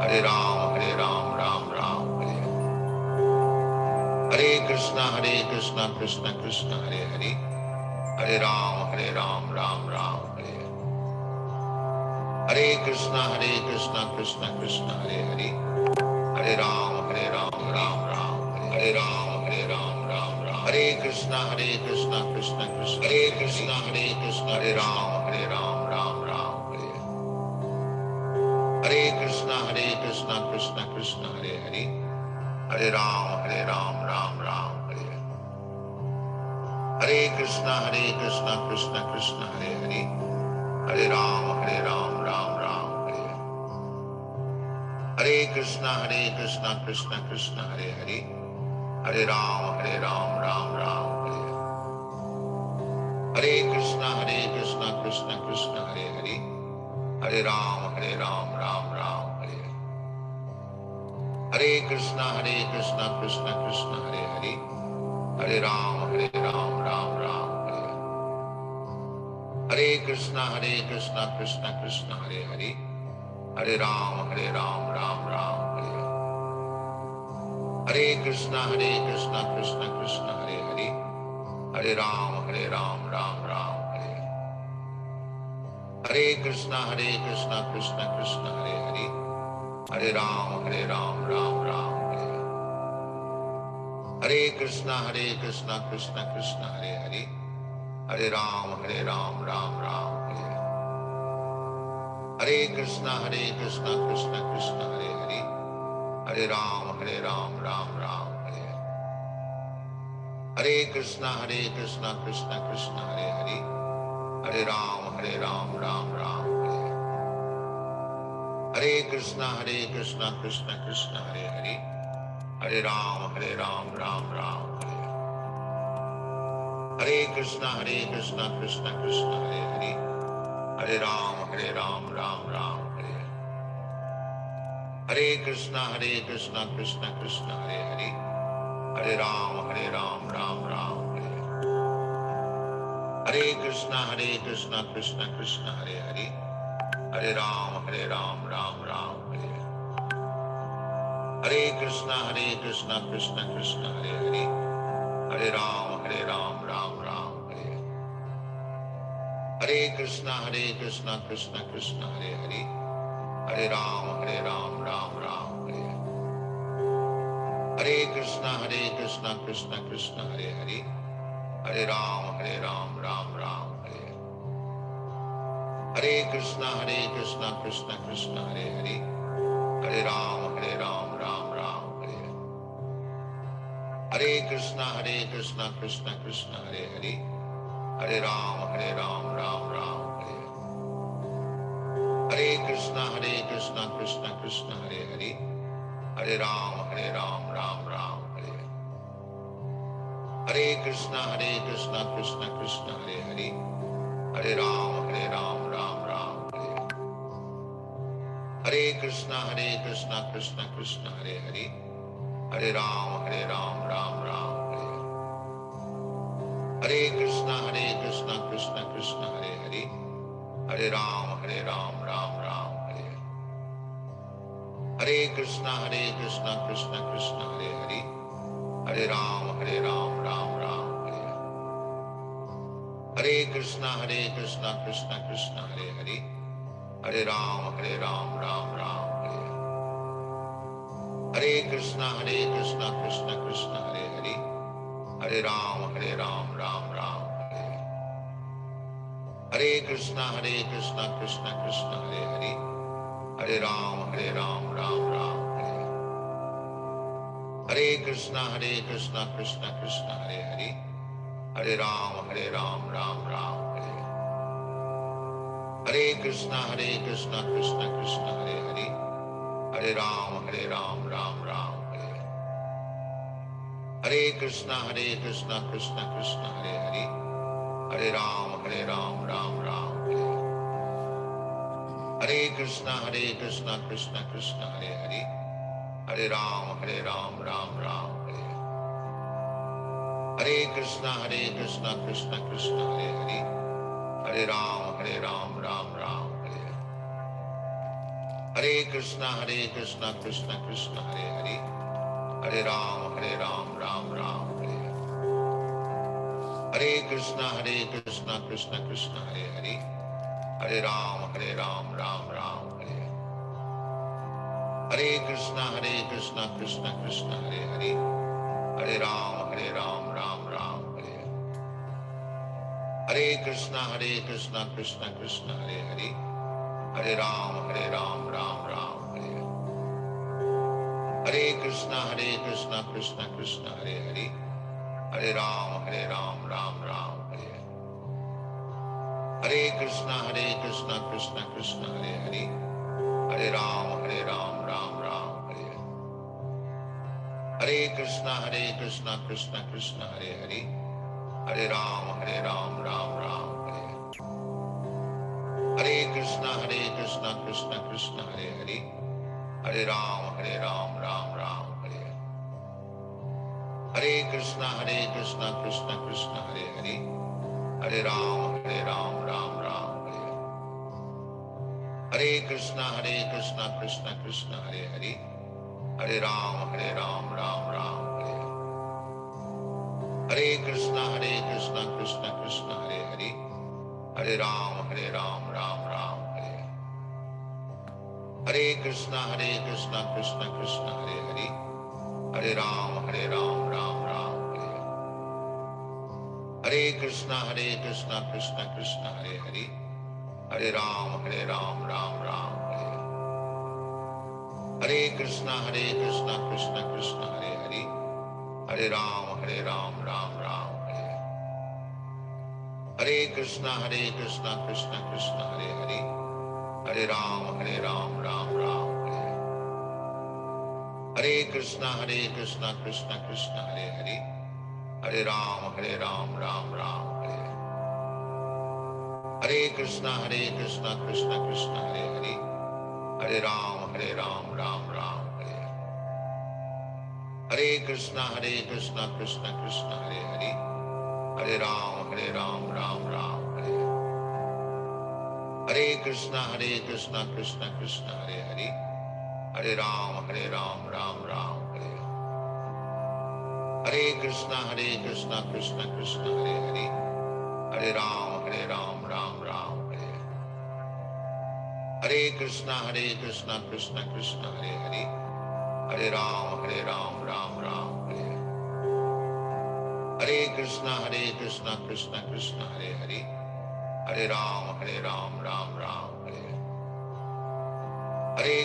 Hare Ram, Ram Ram, Hare Hare Krishna, Krishna Krishna, Hare Hare, Hare Ram, Ram Ram, Hare Hare Krishna, Krishna Krishna, Hare Hare, Hare Ram, Ram Ram, Hare Ram, Ram Ram, Hare Krishna, Krishna Krishna, Hare Krishna, Hare Ram, Ram Ram, Hare Krishna, Krishna Krishna, Hare Hare, Hare Ram, Ram Ram, Hare Krishna, Krishna Krishna, Hare Hare, Hare Ram, Ram Ram, Hare Krishna, Krishna Krishna, Hare Hare, Hare Ram, Ram Ram, Hare Krishna, Krishna Krishna, Hare Hare, Hare Ram, Ram Ram, Hare Krishna, Krishna Krishna, Hare Hare, Hare Ram, Ram Ram, Hare Krishna, Krishna Krishna, Hare Hare, Hare Ram, Ram Ram, Hare Krishna, Krishna Krishna, Hare Hare, Hare Ram, Ram Ram, Hare Krishna, Krishna Krishna, Hare Hare, Hare Ram, Ram Ram, Hare Krishna, Krishna Krishna, Hare Hare, Hare Ram, Ram Ram, Hare Krishna, Krishna Krishna, Hare Hare, Hare Ram, Ram Ram, Hare Krishna, Krishna Krishna, Hare Hare, Hare Ram, Ram Ram, Hare Krishna, Krishna Krishna, Hare Hare, Hare Ram, Ram Ram, Hare Krishna, Krishna Krishna, Hare Hare, Hare Ram, Ram Ram, Hare Krishna, Krishna Krishna, Hare Hare, Hare Ram, Ram Ram, Hare Krishna, Krishna Krishna, Hare Hare, Hare Ram, Ram Ram, Hare Krishna, Krishna Krishna, Hare Hare, Hare Ram, Ram Ram, Hare Krishna, Krishna Krishna, Hare Hare, Hare Ram, Ram Ram, Hare Krishna, Krishna Krishna, Hare Hare, Hare Ram, Ram Ram, Hare Krishna, Krishna Krishna, Hare Hare, Hare Ram, Ram Ram, Hare Krishna, Krishna Krishna, Hare Hare, Hare Ram, Ram Ram, Hare Krishna, Krishna Krishna, Hare Hare, Hare Ram, Ram Ram, Hare Krishna, Krishna Krishna, Hare Hare, Hare Ram, Ram Ram, Hare Krishna, Krishna Krishna, Hare Hare, Hare Ram, Ram Ram, Hare Krishna, Krishna Krishna, Hare Hare, Hare Ram, Ram Ram, Hare Krishna, Krishna Krishna, Hare Hare, Hare Ram, Ram Ram, Hare Krishna, Krishna Krishna, Hare Hare, Hare Ram, Ram Ram, Hare Krishna, Krishna Krishna, Hare Hare, Hare Ram, Ram Ram, Hare Krishna, Krishna Krishna, Hare Hare, Hare Ram, Ram Ram, Hare Krishna, Krishna Krishna, Hare Hare, Hare Ram, Ram Ram, Hare Krishna, Krishna Krishna, Hare Hare, Hare Ram, Ram Ram, Hare Krishna, Krishna Krishna, Hare Hare, Hare Ram, Ram Ram, Hare Krishna, Krishna Krishna, Hare Hare, Hare Ram, Ram Ram, Hare Krishna, Krishna Krishna, Hare Hare, Hare Ram, Ram Ram, Hare Krishna, Krishna Krishna, Hare Hare, Hare Ram, Ram Ram, Hare Hare. Hare Krishna, Krishna Krishna, Hare Hare, Hare Ram, Ram Ram, Hare Hare. Hare Krishna, Krishna Krishna, Hare Hare, Hare Ram, Ram Ram, Hare Hare. Hare Krishna, Krishna Hare Hare, Hare Ram, Ram Ram, Hare Hare. Hare Krishna, Krishna Hare Hare, Hare Ram, Ram Ram, Hare Hare. Hare Krishna, Krishna Hare Hare, Hare Ram, Ram Ram, Hare Hare. Hare Krishna, Krishna Hare Hare, Hare Ram, Ram Ram, Hare Hare. Hare Krishna, Krishna Hare Hare, Hare Ram, Ram Ram, Hare Hare. Hare Krishna, Krishna Hare Hare, Hare Ram, Ram Ram, Hare Hare. Hare Krishna, Krishna Hare Hare, Hare Ram, Ram Ram, Hare Hare. Hare Krishna, Krishna Hare Hare, Hare Ram, Ram Ram, Hare Hare. Hare Krishna, Krishna Hare Hare, Hare Ram, Ram Ram, Hare Hare. Hare Krishna, Krishna Hare Hare, Hare Ram, Ram Ram, Hare Hare. Hare Krishna, Krishna Hare Hare, Hare Ram, Ram Ram, Hare Hare. Hare Krishna, Krishna Hare Hare, Hare Ram, Ram Ram, Hare Hare. Hare Krishna, Krishna Hare Hare, Hare Ram, Ram Ram, Hare Hare. Hare Krishna, Krishna Hare Hare, Hare Ram, Ram Ram, Hare Hare. Hare Krishna, Krishna Hare Hare, Hare Ram, Ram Ram, Hare Hare. Hare Krishna, Krishna Hare Hare, Hare Ram, Ram Ram, Hare Hare. Hare Krishna, Krishna Hare Hare, Hare Ram, Ram Ram, Hare Hare. Hare Krishna, Krishna Hare Hare, Hare Ram, Ram Ram, Hare Hare. Hare Krishna, Krishna Hare Hare, Hare Ram, Ram Ram, Hare Hare. Hare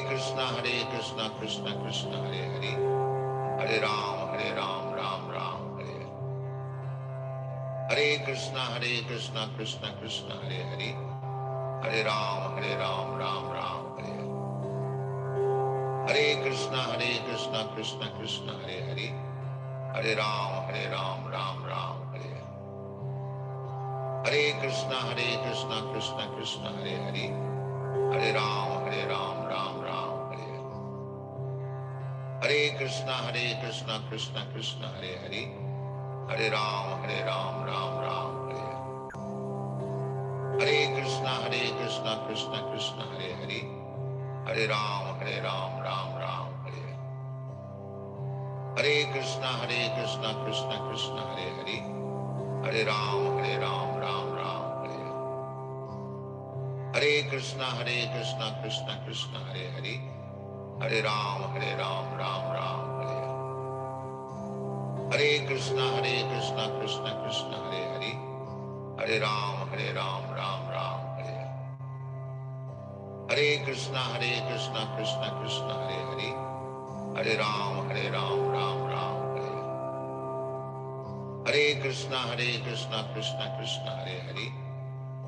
Krishna, Krishna Hare Hare, Hare Ram, Ram Ram, Hare Hare. Hare Krishna, Krishna Hare Hare, Hare Ram, Ram Ram, Hare Hare. Hare Krishna, Krishna Hare Hare, Hare Ram, Ram Ram, Hare Hare. Hare Krishna, Krishna Hare Hare, Hare Ram, Ram Ram, Hare Hare. Hare Krishna, Krishna Hare Hare, Hare Ram, Ram Ram, Hare Hare. Hare Krishna, Krishna Hare Hare, Hare Ram, Ram Ram, Hare Hare. Hare Krishna, Krishna Hare Hare, Hare Ram, Ram Ram, Hare Hare. Hare Krishna, Krishna Hare Hare, Hare Ram, Ram Ram, Hare Hare. Hare Krishna, Krishna Hare Hare, Hare Ram, Ram Ram, Hare Hare. Hare Krishna, Krishna Hare Hare,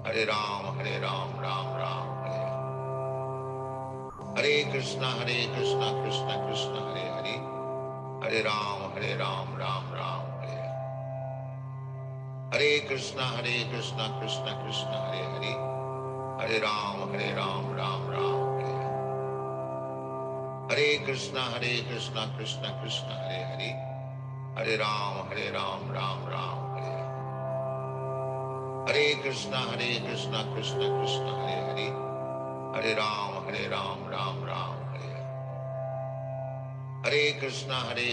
Hare Ram, Ram Ram, Hare Hare. Hare Krishna, Krishna Hare Hare, Hare Ram, Ram Ram, Hare Hare. Hare Krishna, Krishna Hare Hare, Hare Ram, Ram Ram, Hare Hare. Hare Krishna, Krishna Hare Hare, Hare Ram, Ram Ram, Hare Hare. Hare Krishna, Krishna Hare Hare, Hare Ram, Ram Ram, Hare Hare. Hare Krishna, Krishna Hare Hare, Hare Ram, Ram Ram, Hare Hare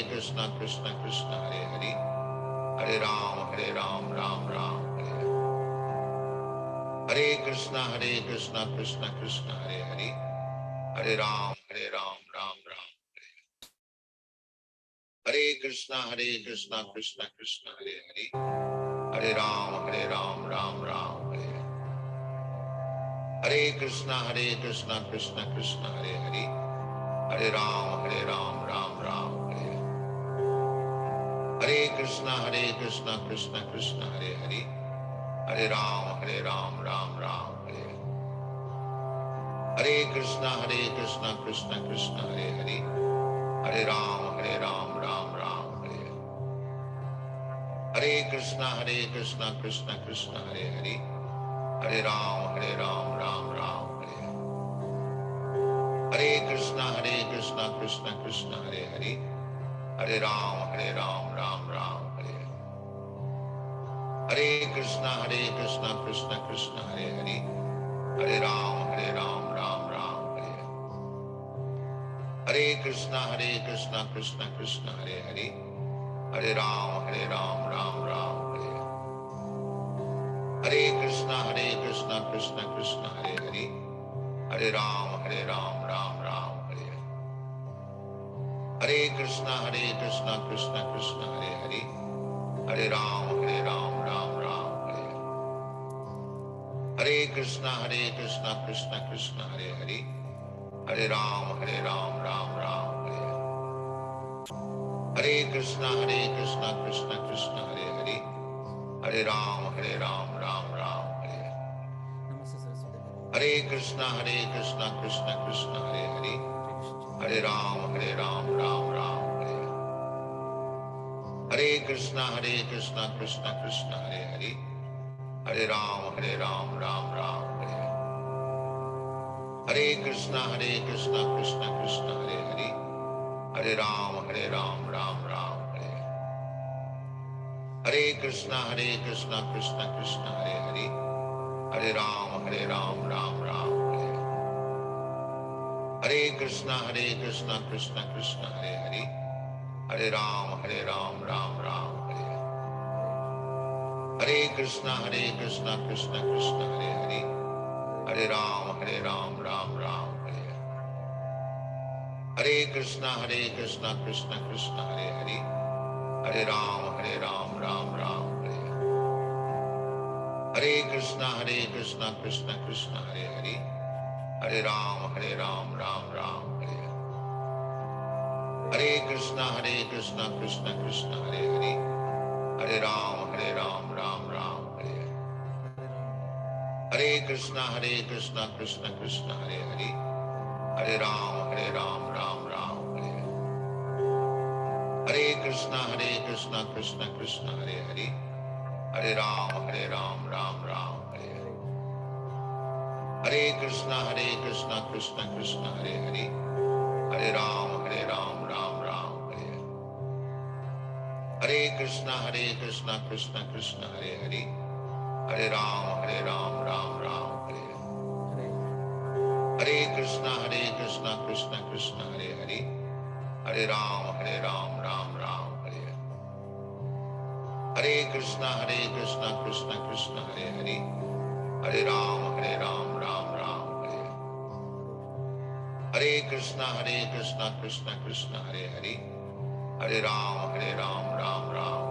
Krishna, Krishna Krishna, Hare Hare, Hare Ram, Ram Ram, Hare Hare Krishna, Krishna Krishna, Hare Hare, Hare Ram, Ram Ram, Hare Krishna, Krishna Krishna, Hare Hare, Hare Ram, Ram Ram, Hare Hare Krishna, Krishna Krishna, Hare Hare, Hare Ram, Ram Ram, Hare Hare Krishna, Krishna Krishna, Hare Hare, Hare Ram, Ram Ram, Hare Hare Krishna, Krishna Krishna, Hare Hare, Hare Ram, Ram Ram, Hare Hare Krishna, Krishna Krishna, Hare Hare, Hare Ram, Ram Ram, Hare Hare Krishna, Krishna Krishna, Hare Hare, Hare Ram, Ram Ram, Hare Hare Krishna, Krishna Krishna, Hare Hare, Hare Ram, Ram Ram, Hare Hare Krishna, Krishna Krishna, Hare Hare, Hare Ram, Ram Ram, Hare Hare Krishna, Krishna Krishna, Hare Hare, Hare Ram, Ram Ram, Hare Hare Krishna, Krishna Krishna, Hare Hare, Hare Ram, Ram Ram, Hare Hare Krishna, Krishna Krishna, Hare Hare, Hare Ram, Ram Ram, Hare Hare Krishna, Krishna Krishna, Hare Hare, Hare Ram, Ram Ram, Hare Hare Krishna, Krishna Krishna, Hare Hare, Hare Ram, Ram Ram, Hare Hare Krishna, Krishna Krishna, Hare Hare, Hare Ram, Ram Ram, Hare Hare Krishna, Krishna Krishna, Hare Hare, Hare Ram, Ram Ram, Hare Hare Krishna, Krishna Krishna, Hare Hare, Hare Ram, Ram Ram, Hare Hare Krishna, Krishna Krishna, Hare Hare, Hare Ram, Ram Ram, Hare Hare Krishna, Krishna Krishna, Hare Hare, Hare Ram, Ram Ram, Hare Hare Krishna, Krishna Krishna, Hare Hare, Hare Ram, Ram Ram, Hare Hare Krishna, Krishna Krishna, Hare Hare, Hare Ram, Ram Ram, Hare Hare Krishna, Krishna Krishna, Hare Hare, Hare Ram, Ram Ram, Hare Hare Krishna, Krishna Krishna, Hare Hare, Hare Ram, Ram Ram, Hare Hare Krishna, Krishna Krishna, Hare Hare, Hare Ram, Ram Ram, Hare Hare Krishna, Krishna Krishna, Hare Hare, Hare Ram, Ram Ram, Hare Hare Krishna, Krishna Krishna, Hare Hare, Hare Ram, Ram Ram, Hare Hare Krishna, Krishna Krishna, Hare Hare, Hare Ram, Ram Ram, Hare Hare Krishna, Krishna Krishna, Hare Hare, Hare Ram, Ram Ram, Hare Hare Krishna, Krishna Krishna, Hare Hare, Hare Ram, Ram Ram, Hare Hare Krishna, Krishna Krishna, Hare Hare, Hare Ram, Ram Ram, Hare Hare Krishna, Krishna Krishna, Hare Hare, Hare Ram, Ram Ram, Hare Krishna, Krishna Krishna, Hare Hare, Hare Ram, Ram Ram,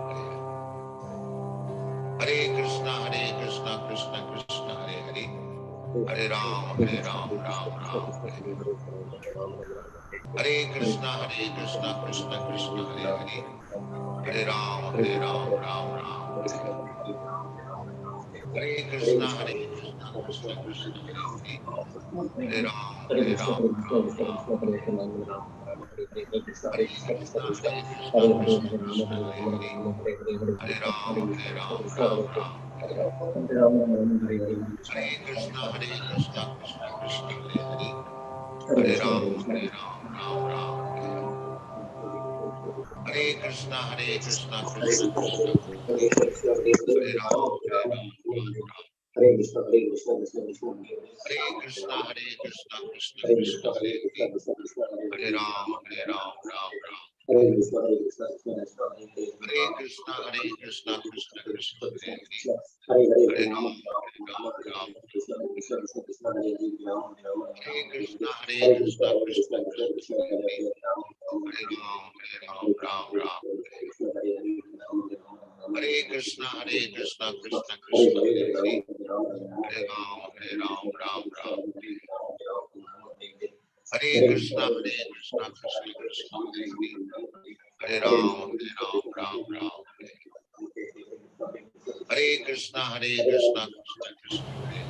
Hare Krishna, Krishna Krishna, Hare Hare, Hare Ram, Ram Ram, Hare Krishna, Krishna Krishna, Hare Hare, Hare Ram, Ram Ram, Hare Krishna, Krishna Krishna, Hare Ram, Ram Ram, Krishna, Krishna Krishna, Hare Hare Ram, Ram Ram. Hare Krishna, Krishna Krishna, Hare Hare Ram, Ram. Hare Krishna, Krishna Krishna, Hare Ram, Ram Ram. Hare Krishna, Krishna Krishna, Hare Ram, Ram Ram. Hare Krishna, Krishna Krishna, Hare Ram, Ram Ram. Hare Krishna, Krishna Krishna, Hare Ram, Ram Ram. Hare Krishna, Krishna Krishna, Hare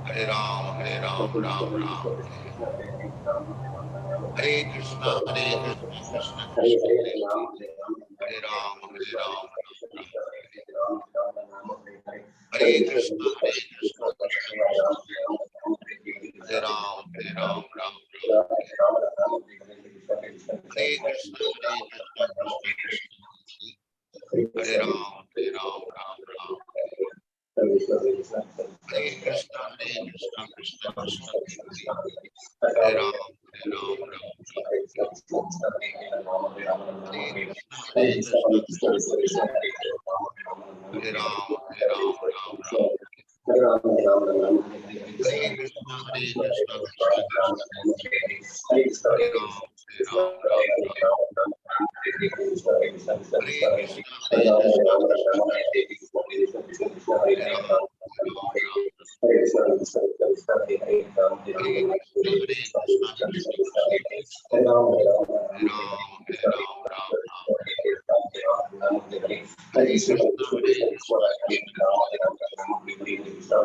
Hare Ram, Ram Ram. Hare Krishna, Krishna Krishna, Hare Ram, Ram Ram. Hare Krishna, Krishna Krishna, Hare Ram, Ram Ram. Hare Krishna, Krishna Krishna, Hare Ram, Ram Ram. Hare Krishna, Krishna Krishna, Hare Ram, Ram Ram. Hare Krishna, Krishna Krishna, Hare Ram, Ram Ram. Hare Krishna, Krishna Krishna,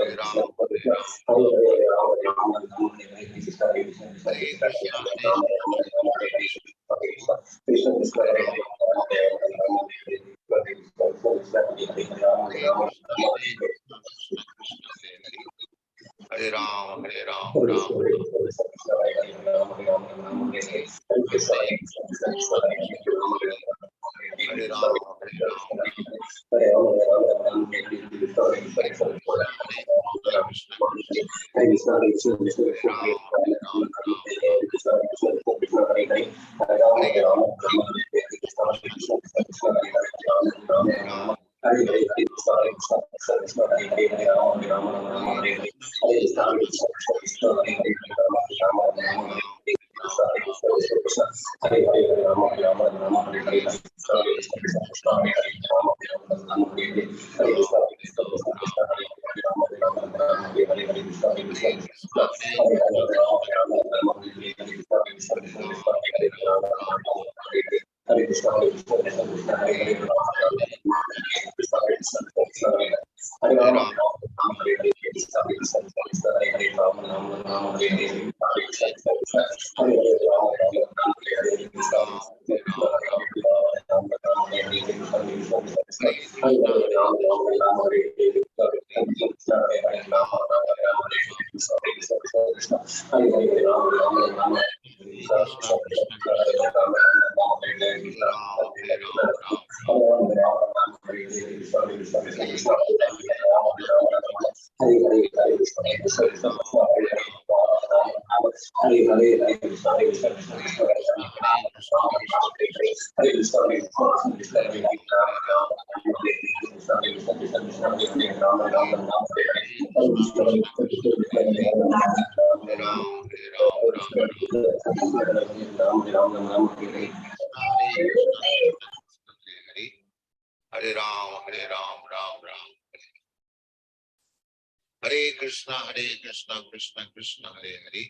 Hare Ram, Ram Ram. Hare Krishna, Krishna Krishna, Hare Ram, Ram Ram. Hare Krishna, Krishna Krishna, Hare Ram, Ram Ram. Hare Krishna, Krishna Krishna, Hare Ram, Ram. Hare Krishna, Krishna Krishna, Hare Ram, Ram Ram. Hare Krishna, Krishna Krishna, Hare Ram, Ram. Hare Krishna, Hare Ram, Ram. Hare Ram, Krishna Krishna, Hare Hare,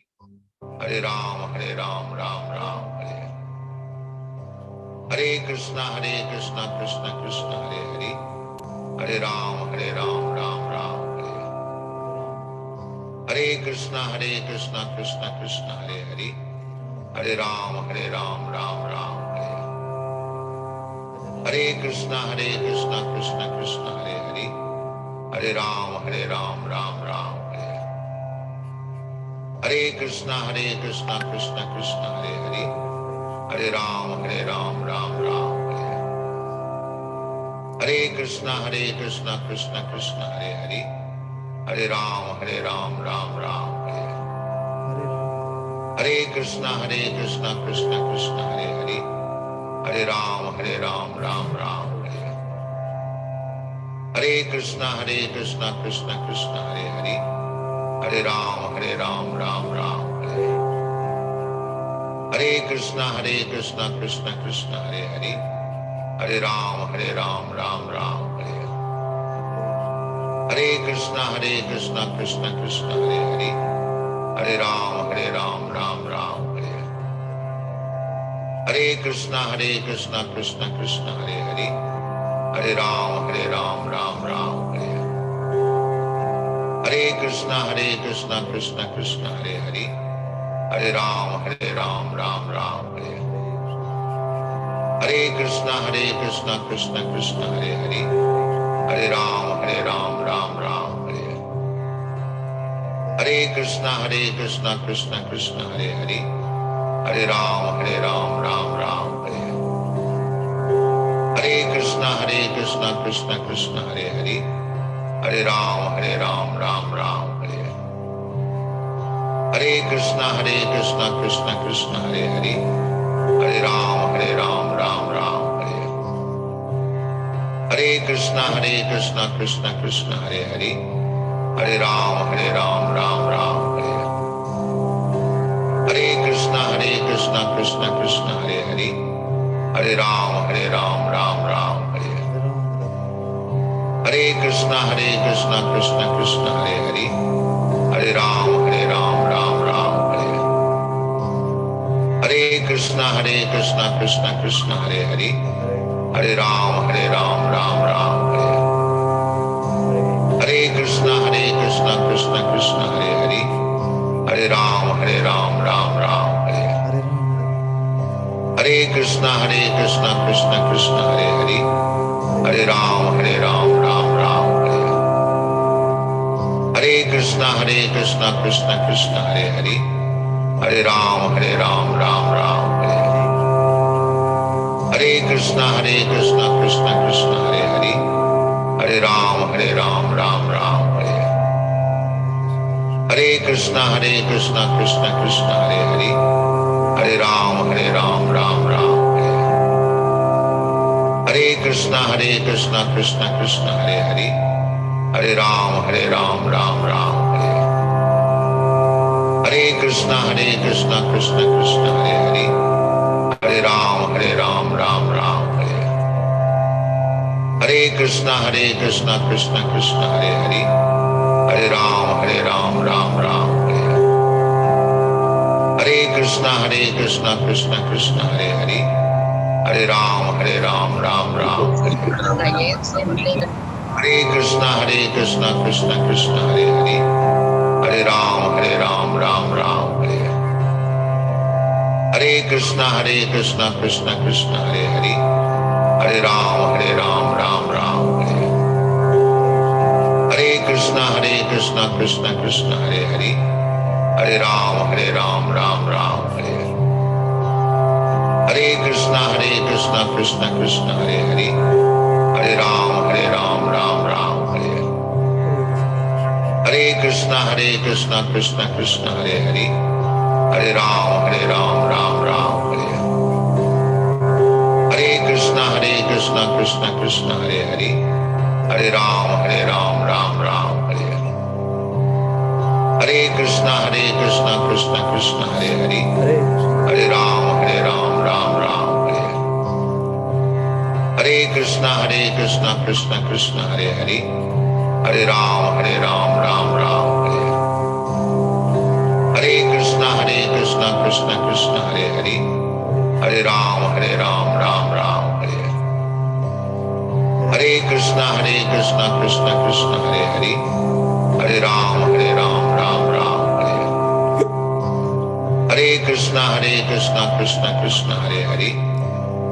Hare Ram, Ram Ram. Hare Krishna, Krishna Krishna, Hare Hare, Hare Ram, Ram Ram. Hare Krishna, Krishna Krishna, Hare Hare, Hare Ram, Ram Ram, Hare Krishna, Krishna Krishna, Hare Hare, Hare Ram, Ram Ram, Hare Krishna, Krishna Krishna, Hare Hare, Hare Ram, Ram Ram, Hare Krishna, Krishna Krishna, Hare Hare, Hare Ram, Ram Ram, Hare Krishna, Krishna Krishna, Hare Hare, Hare Ram, Ram Ram, Hare Krishna, Krishna Krishna, Hare Hare, Hare Ram, Ram Ram, Hare Krishna, Krishna Krishna, Hare Hare, Hare Ram, Ram Ram, Hare Krishna, Krishna Krishna, Hare Hare, Hare Ram, Ram Ram, Hare Krishna, Krishna Krishna, Hare Hare, Hare Ram, Ram Ram, Hare Krishna, Krishna Krishna, Hare Hare, Hare Ram, Ram Ram, Hare Krishna, Krishna Krishna, Hare Hare, Hare Ram, Ram Ram, Hare Krishna, Krishna Krishna, Hare Hare, Hare Ram, Ram Ram, Hare Krishna, Krishna Krishna, Hare Hare, Hare Ram, Ram Ram, Hare Krishna, Krishna Krishna, Hare Hare, Hare Ram, Ram Ram, Hare Krishna, Krishna Krishna, Hare Hare, Hare Ram, Ram Ram, Hare Krishna, Krishna Krishna, Hare Hare, Hare Ram, Ram Ram, Hare Krishna, Krishna Krishna, Hare Hare, Hare Ram, Ram Ram, Hare Krishna, Krishna Krishna, Hare Hare, Hare Ram, Ram Ram, Hare Krishna, Krishna Krishna, Hare Hare, Hare Ram, Ram Ram, Hare Krishna, Krishna Krishna, Hare Hare, Hare Ram, Ram Ram, Hare Krishna, Krishna Krishna, Hare Hare, Hare Ram, Ram Ram, Hare Krishna, Krishna Krishna, Hare Hare, Hare Ram, Ram Ram, Hare Krishna, Krishna Krishna, Hare Hare, Hare Ram, Ram Ram, Hare Krishna, Krishna Krishna, Hare Hare, Hare Ram, Ram Ram, Hare Krishna, Krishna Krishna, Hare Hare, Hare Ram, Ram Ram, Hare Krishna, Krishna Krishna, Hare Hare, Hare Ram, Ram Ram, Hare Krishna, Krishna Krishna, Hare Hare, Hare Ram, Ram Ram, Hare Krishna, Krishna Krishna, Hare Hare, Hare Ram, Ram Ram, Hare Krishna, Krishna Krishna, Hare Hare, Hare Ram, Ram Ram, Hare Krishna, Krishna Krishna, Hare Hare, Hare Ram, Ram Ram, Hare Krishna, Krishna Krishna, Hare Hare, Hare Ram, Ram Ram, Hare Krishna, Krishna Krishna, Hare Hare, Hare Ram, Ram Ram, Hare Krishna, Krishna Krishna, Hare Hare, Hare Ram, Ram Ram, Hare Krishna, Krishna Krishna, Hare Hare, Hare Ram, Ram Ram, Hare Krishna, Krishna Krishna, Hare Hare, Hare Ram, Ram Ram, Hare Krishna, Krishna Krishna, Hare Hare, Hare Ram, Ram Ram, Hare Krishna, Krishna Krishna, Hare Hare, Hare Ram, Ram Ram, Hare Krishna Krishna Krishna Hare Hare,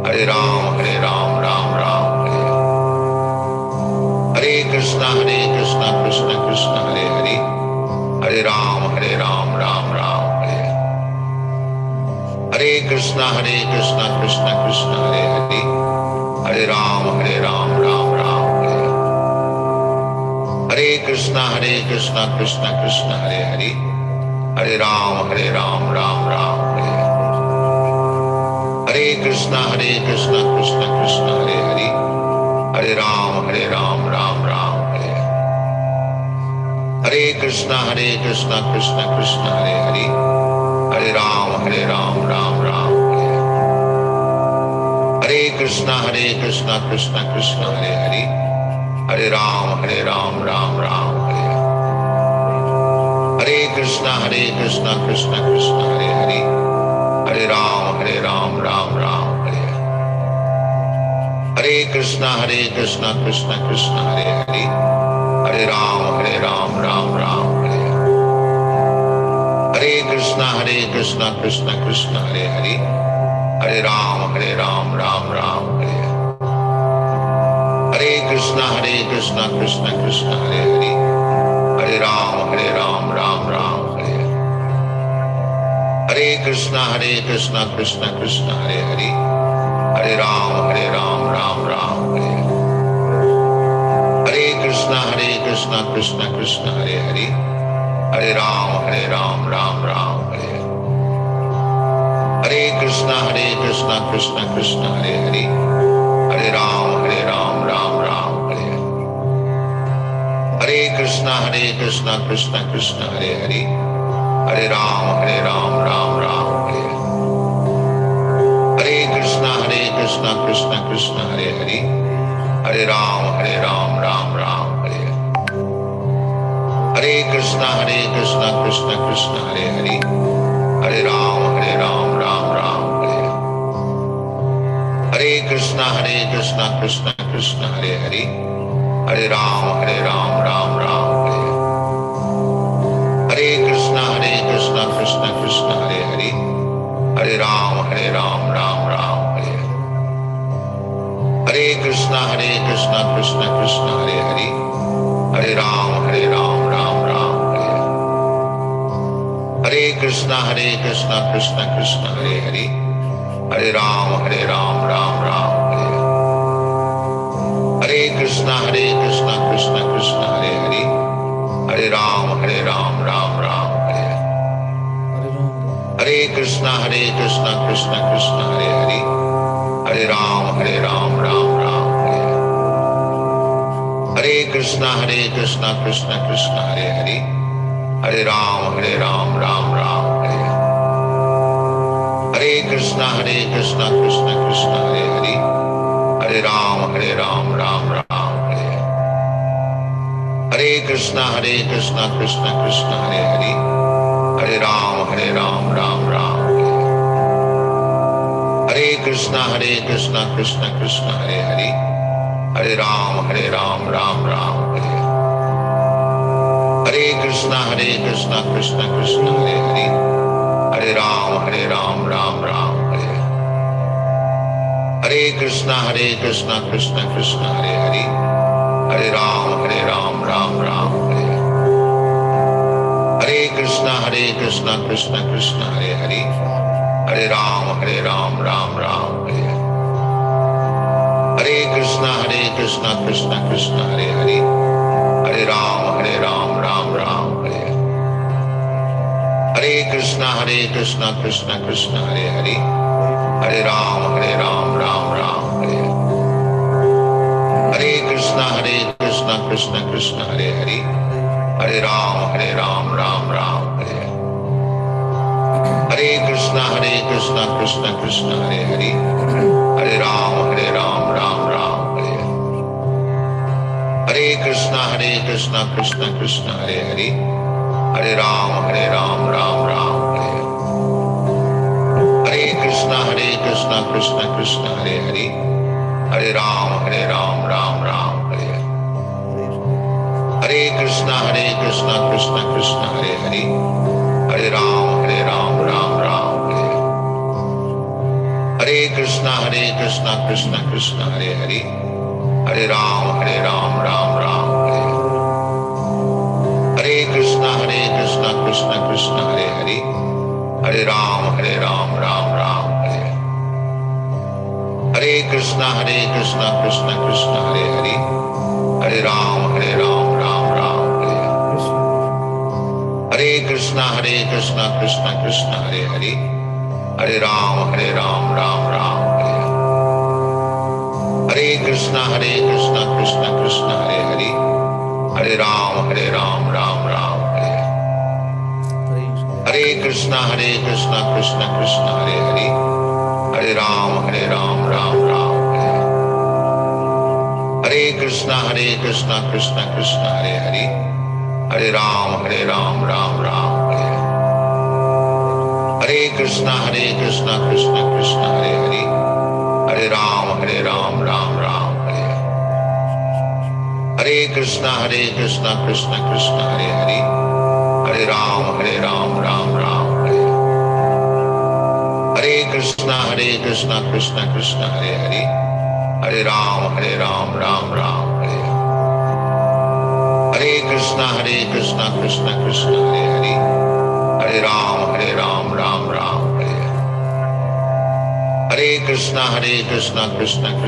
Hare Ram Ram Ram Hare Hare. Krishna Krishna Krishna Hare Hare, Hare Ram Ram Hare. Hare Krishna Krishna Krishna Hare Hare, Hare Ram Ram Hare. Hare Krishna Krishna Krishna Hare Hare, Hare Ram Ram Hare. Hare Krishna Krishna Krishna Hare Hare, Hare Ram Ram Hare. Hare Krishna Krishna Krishna Hare Hare, Hare Ram Ram Hare. Hare Krishna Krishna Krishna Hare Hare, Hare Ram Ram Hare. Hare Krishna Krishna Krishna Hare Hare, Hare Ram Ram Hare. Hare Krishna Krishna Krishna Hare Hare, Hare Ram Ram Hare. Hare Krishna Krishna Krishna Hare Hare, Hare Ram Ram Hare. Hare Krishna Krishna Krishna Hare Hare, Hare Ram Ram Hare. Hare Krishna Krishna Krishna Hare Hare, Hare Ram Ram Hare. Hare Krishna Krishna Krishna Hare Hare, Hare Ram Ram Hare. Hare Krishna Krishna Krishna Hare Hare, Hare Ram Ram Hare. Hare Krishna Krishna Krishna Hare Hare, Hare Ram Ram Hare. Hare Krishna Krishna Krishna Hare Hare, Hare Ram Ram Hare. Hare Krishna Krishna Krishna Hare Hare, Hare Ram Ram Hare. Hare Krishna Krishna Krishna Hare Hare, Hare Ram Ram Hare. Hare Krishna Krishna Krishna Hare Hare, Hare Ram Ram Hare. Hare Krishna Krishna Krishna Hare Hare, Hare Ram Ram Hare. Hare Krishna Krishna Krishna Hare Hare, Hare Ram Ram Hare. Hare Krishna Krishna Krishna Hare Hare, Hare Ram Ram Hare. Hare Krishna Krishna Krishna Hare Hare, Hare Ram Ram Hare. Hare Krishna Krishna Krishna Hare Hare, Hare Ram Ram Hare. Hare Krishna Krishna Krishna Hare Hare, Hare Ram Ram Hare. Hare Krishna Krishna Krishna Hare Hare, Hare Ram Ram Hare. Hare Krishna Krishna Krishna Hare Hare, Hare Ram Ram Hare. Hare Krishna Krishna Krishna Hare Hare, Hare Ram Ram Hare. Hare Krishna Krishna Krishna Hare Hare, Hare Ram Ram Hare. Hare Krishna Krishna Krishna Hare Hare, Hare Ram Ram Hare. Hare Krishna Krishna Krishna Hare Hare, Hare Ram Ram Hare. Hare Krishna Krishna Krishna Hare Hare, Hare Ram Ram Hare. Hare Krishna Krishna Krishna Hare Hare, Hare Ram Hare. Hare Krishna Krishna Krishna Hare Hare, Hare Ram Hare. Hare Krishna Krishna Krishna Hare Hare, Hare Ram Hare. Hare Krishna Krishna Krishna Hare Hare, Hare Ram Hare. Hare Krishna Krishna Krishna Hare Hare, Hare Ram Ram Krishna Krishna Krishna Hare Hare, Hare Ram Ram Ram Hare Hare. Krishna Krishna Krishna Hare Hare, Hare Ram Ram Hare. Hare Krishna Krishna Krishna Hare Hare, Hare Ram Ram Hare. Hare Krishna Krishna Krishna Hare Hare, Hare Ram Ram Hare. Hare Krishna Krishna Krishna Hare Hare, Hare Ram Ram Hare. Hare Krishna Krishna Krishna Hare Hare, Hare Ram Ram Hare. Hare Krishna Krishna Krishna Hare Hare, Hare Ram Ram Hare. Hare Krishna Krishna Krishna Hare Hare, Hare Ram Ram Hare. Hare Krishna Krishna Krishna Hare Hare, Hare Ram Ram Hare. Hare Krishna Krishna Krishna Hare Hare, Hare Ram Ram Hare. Hare Krishna Krishna Krishna Hare Hare, Hare Ram Ram Hare. Hare Krishna Krishna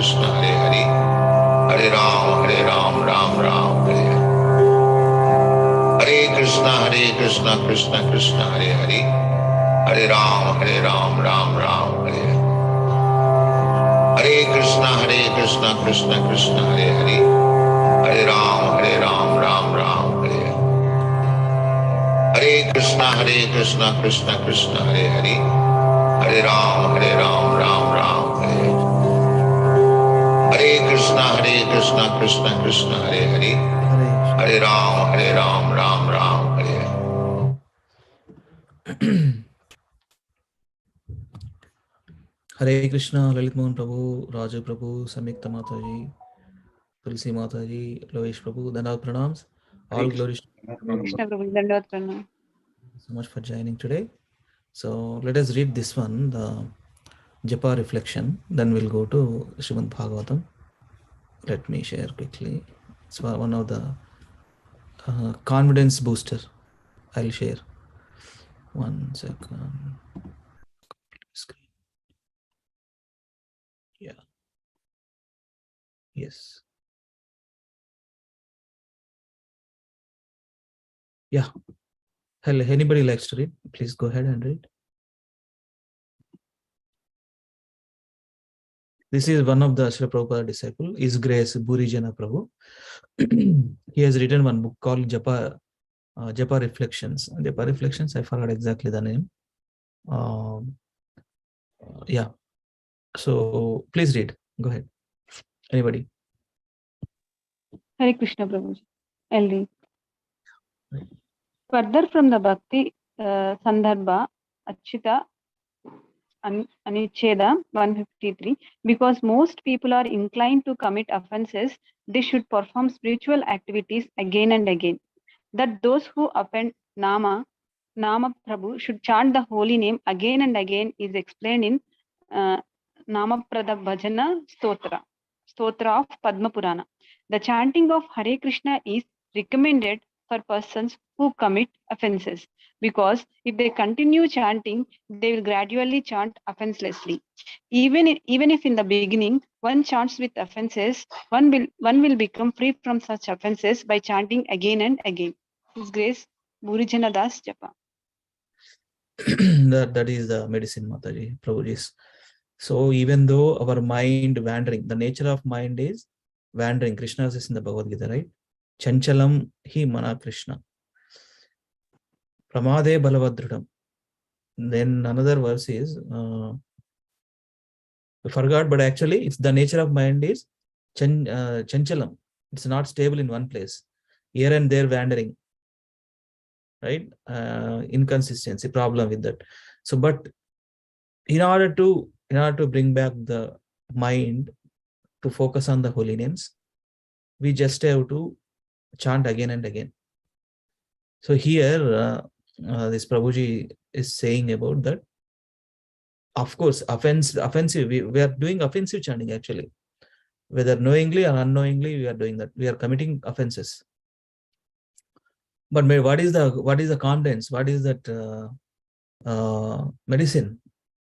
Krishna Hare Hare, Hare Ram Ram Hare. Hare Krishna Krishna Krishna Hare Hare, Hare Ram Ram Hare. Hare Krishna Krishna Krishna Hare Hare, Hare Ram Ram Hare. Hare Krishna Krishna Krishna Hare Hare, Hare Ram Ram Hare. Hare Krishna Krishna Hare Hare, Hare Ram Hare. Hare Krishna, Lalit Mohan Prabhu, Raju Prabhu, Samyukta Mataji, Tulsi Mataji, Lovesh Prabhu, Dandavat Pranams. All glories to Krishna Prabhu, Dandavat Pranam. so much for joining today. So let us read this one, the Japa reflection. Then we'll go to Srimad Bhagavatam. Let me share quickly. It's one of the confidence booster. I'll share. 1 second. Screen. Yeah. Yes. Yeah. Hello. Anybody likes to read? Please go ahead and read. This is one of the Srila Prabhupada disciple, His Grace Burijana Prabhu. He has written one book called Japa Reflections. Japa Reflections, I forgot exactly the name. Yeah. So please read. Go ahead. Anybody? Hare Krishna Prabhu. I'll read. Further from the Bhakti Sandarbha, Achita Anicheda 153, because most people are inclined to commit offenses, they should perform spiritual activities again and again. That those who offend Nama Prabhu should chant the holy name again and again is explained in Nama Prada Bhajana Stotra of Padma Purana. The chanting of Hare Krishna is recommended for persons who commit offenses, because if they continue chanting, they will gradually chant offenselessly. Even if in the beginning one chants with offenses, one will become free from such offenses by chanting again and again. His Grace Burijana Das Japa. that is the medicine, Mataji, Prabhuji. So even though our mind wandering, the nature of mind is wandering. Krishna says in the Bhagavad Gita, right? Chanchalam hi mana Krishna. Pramade balavadrudam. Then another verse is, I forgot, but actually it's the nature of mind is chanchalam. It's not stable in one place. Here and there wandering. Right? Inconsistency, problem with that. So, but in order to bring back the mind to focus on the holy names, we just have to chant again and again. So here, this Prabhuji is saying about that Of course, offensive. We are doing offensive chanting actually. Whether knowingly or unknowingly, we are doing that. We are committing offenses. But what is the confidence? What is that medicine?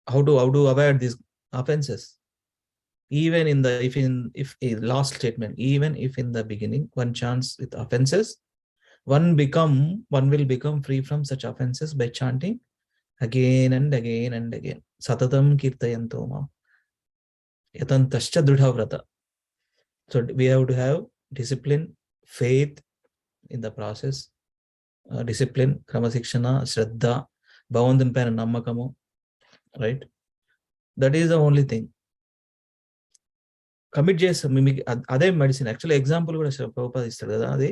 How to avoid these offenses? Even in the if a last statement, even if in the beginning one chants with offenses, one will become free from such offenses by chanting again and again and again. Satatam kirtayanto ma yatantascha dridhavrata. So we have to have discipline, faith in the process, discipline, kramasikshana, shraddha, bhavantan paina nammakamu, right? That is the only thing. Commit చేస్తాం మీకు అదే medicine actually example కూడా ప్రభుపాద ఇస్తాడు కదా, అది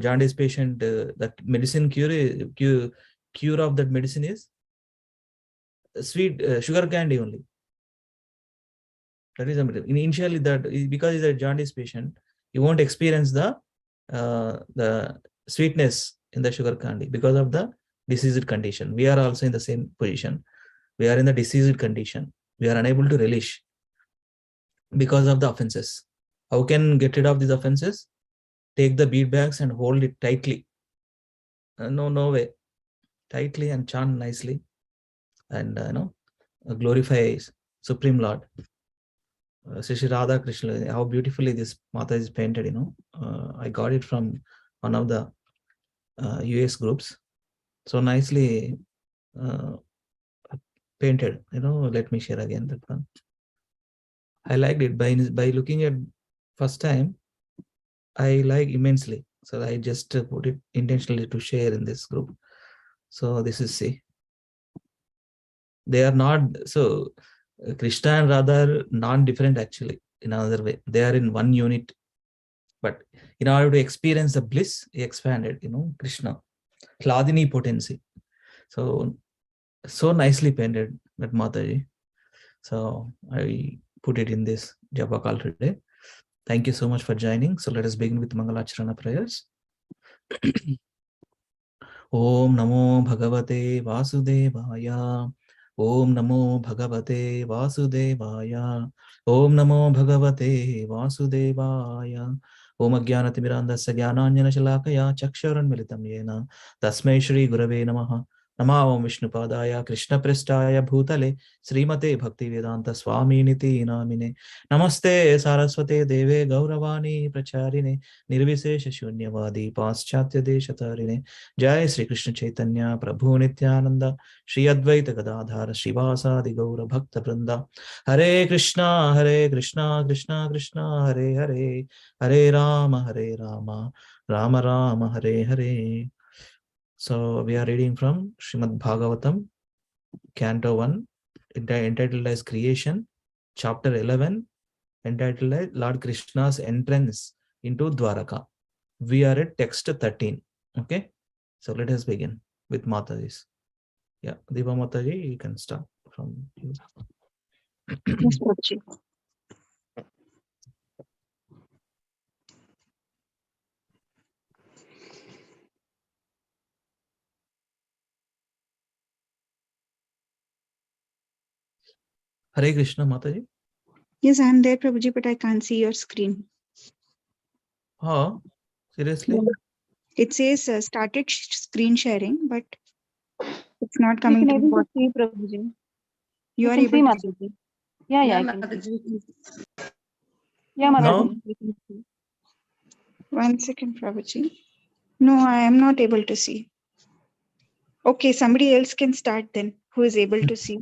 jaundice patient that medicine cure of that medicine is sweet sugar candy only. That is initially that because he's a jaundice patient, he won't experience the sweetness in the sugar candy because of the diseased condition. We are also in the same position. We are in the diseased condition. We are unable to relish because of the offenses. How can get rid of these offenses? Take the bead bags and hold it tightly. No way. Tightly and chant nicely, and glorify Supreme Lord. Sri Radha Krishna. How beautifully this Mata is painted. I got it from one of the US groups. So nicely painted. Let me share again that one. I liked it by looking at first time. I like immensely. So I just put it intentionally to share in this group. So this is see. They are not so. Krishna and Radha are non-different actually. In another way, they are in one unit. But in order to experience the bliss, he expanded. Krishna, Hladini potency. So nicely painted that Mataji. So I put it in this Japa call today. Thank you so much for joining. So let us begin with Mangalacharana prayers. Om Namo Bhagavate Vasudevaya. Om Namo Bhagavate Vasudevaya. Om Namo Bhagavate Vasudevaya. Om Ajnanatimirandasya Jnananjana Shalakaya Chakshuran Militam Yena Tasmai Shri Gurave Namaha. Namam Vishnupadaya Krishna Prestaya Bhutale Srimate Bhaktivedanta Swaminiti Namine Namaste Saraswate Deve Gauravani Pracharine Nirvisesha Shunyavadi Paschatya Deshatarine. Jai Sri Krishna Chaitanya Prabhu Nityananda Shri Advaita Gadadhara Srivasadi Gaura Bhakta Vrinda. Hare Krishna Krishna Krishna Hare Hare Hare Rama Rama Rama Hare Hare. So we are reading from Srimad Bhagavatam, Canto 1, entitled as Creation, Chapter 11, entitled as Lord Krishna's Entrance into Dwaraka. We are at text 13. Okay, so let us begin with Mataji's. Yeah, Diva Mataji, you can start from you. Yes, Prabhuji. Hare Krishna, Mataji. Yes, I'm there, Prabhuji, but I can't see your screen. Oh, seriously? It says started screen sharing, but it's not We coming can to able me. to see Prabhuji. You We are can able see to see. Mataji. Yeah, I can see. Yeah, No? Mataji. We can see. 1 second, Prabhuji. No, I am not able to see. Okay, somebody else can start then, who is able to see.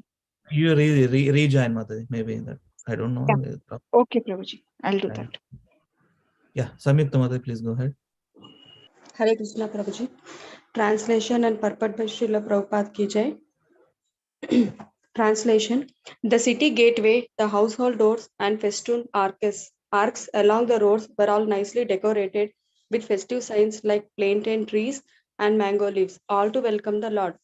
You rejoin, Mataji. Maybe that. I don't know. Yeah. Okay, Prabhuji. I'll do that. Yeah, Samyukta Mataji, please go ahead. Hare Krishna Prabhuji. Translation and purport by Srila Prabhupada ki jai. Translation. The city gateway, the household doors and festooned arcs along the roads were all nicely decorated with festive signs like plantain trees and mango leaves, all to welcome the Lord.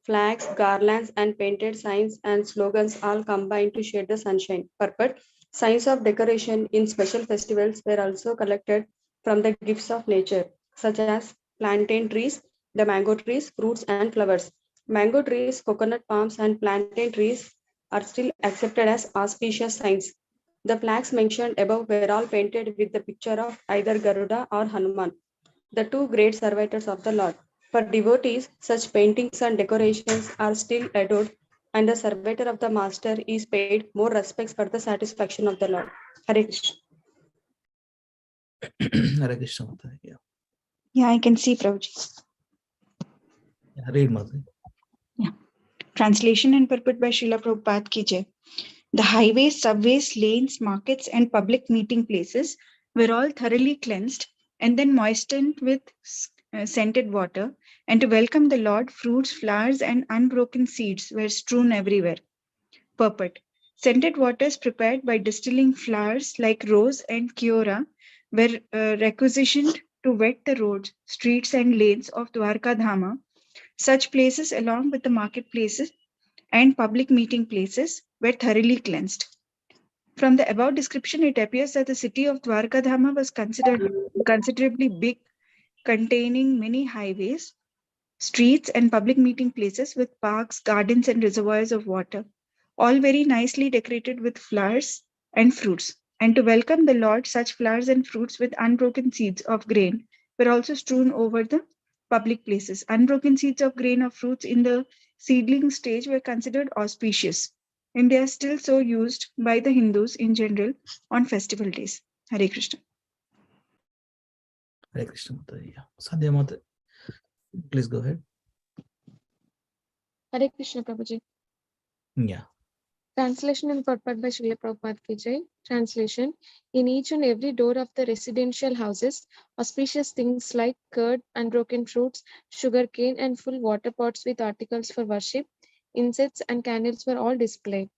Flags, garlands and painted signs and slogans all combined to shade the sunshine. Purport. Signs of decoration in special festivals were also collected from the gifts of nature, such as plantain trees, the mango trees, fruits and flowers. Mango trees, coconut palms, and plantain trees are still accepted as auspicious signs. The flags mentioned above were all painted with the picture of either Garuda or Hanuman, the two great servitors of the Lord. For devotees, such paintings and decorations are still adored, and the servitor of the master is paid more respects for the satisfaction of the Lord. Hare Krishna. Hare Krishna Mata. Yeah. Yeah, I can see, Prabhuji. Yeah, read Mata. Translation and purport by Srila Prabhupada ki jai. The highways, subways, lanes, markets, and public meeting places were all thoroughly cleansed and then moistened with scented water. And to welcome the Lord, fruits, flowers, and unbroken seeds were strewn everywhere. Purport. Scented waters prepared by distilling flowers like rose and kiora were requisitioned to wet the roads, streets, and lanes of Dwarka Dhama. Such places, along with the marketplaces and public meeting places, were thoroughly cleansed. From the above description, it appears that the city of Dwarka Dhama was considerably big, containing many highways, streets, and public meeting places with parks, gardens, and reservoirs of water, all very nicely decorated with flowers and fruits. And to welcome the Lord, such flowers and fruits with unbroken seeds of grain were also strewn over the public places. Unbroken seeds of grain or fruits in the seedling stage were considered auspicious, and they are still so used by the Hindus in general on festival days. Hare Krishna. Hare Krishna Mata. Yeah. Sandhya Mata. Please go ahead. Hare Krishna Prabhuji. Yeah. Translation and purport by Srila Prabhupada ki jai. Translation. In each and every door of the residential houses, auspicious things like curd, unbroken fruits, sugar cane, and full water pots with articles for worship, incense, and candles were all displayed.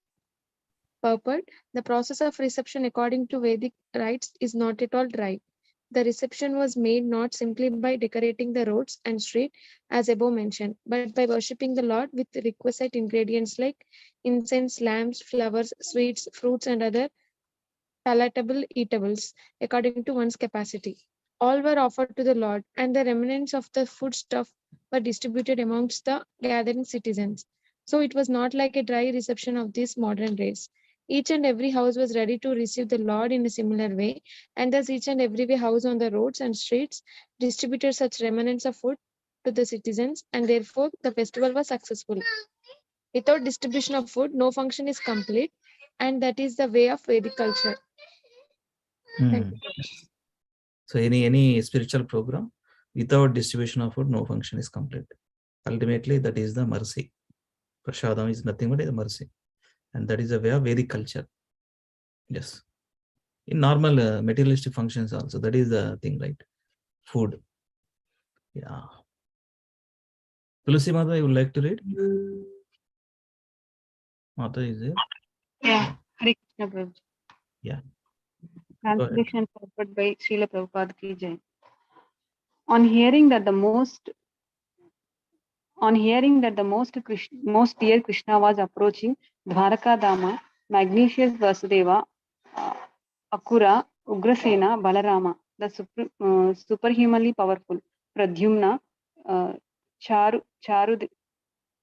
Purport. The process of reception according to Vedic rites is not at all dry. The reception was made not simply by decorating the roads and street as above mentioned, but by worshipping the Lord with the requisite ingredients like incense, lamps, flowers, sweets, fruits, and other palatable eatables according to one's capacity. All were offered to the Lord, and the remnants of the foodstuff were distributed amongst the gathering citizens. So it was not like a dry reception of this modern days. Each and every house was ready to receive the Lord in a similar way, and thus each and every house on the roads and streets distributed such remnants of food to the citizens, and therefore the festival was successful. Without distribution of food, no function is complete, and that is the way of Vedic culture. Thank you. So any spiritual program without distribution of food, no function is complete. Ultimately, that is the mercy. Prashadam is nothing but a mercy, and that is a way of Vedic culture. Yes. In normal materialistic functions also, that is the thing, right? Food. Yeah. Tulsi Mata, you would like to read? Mata is there? Yeah. Hare Krishna Prabhuji. Yeah. Translation purport by Srila Prabhupada ki jai. On hearing that the most dear Krishna was approaching Dwarka Dama, Magnesius Vasudeva, Akura, Ugrasena, Balarama, the superhumanly powerful, Pradyumna,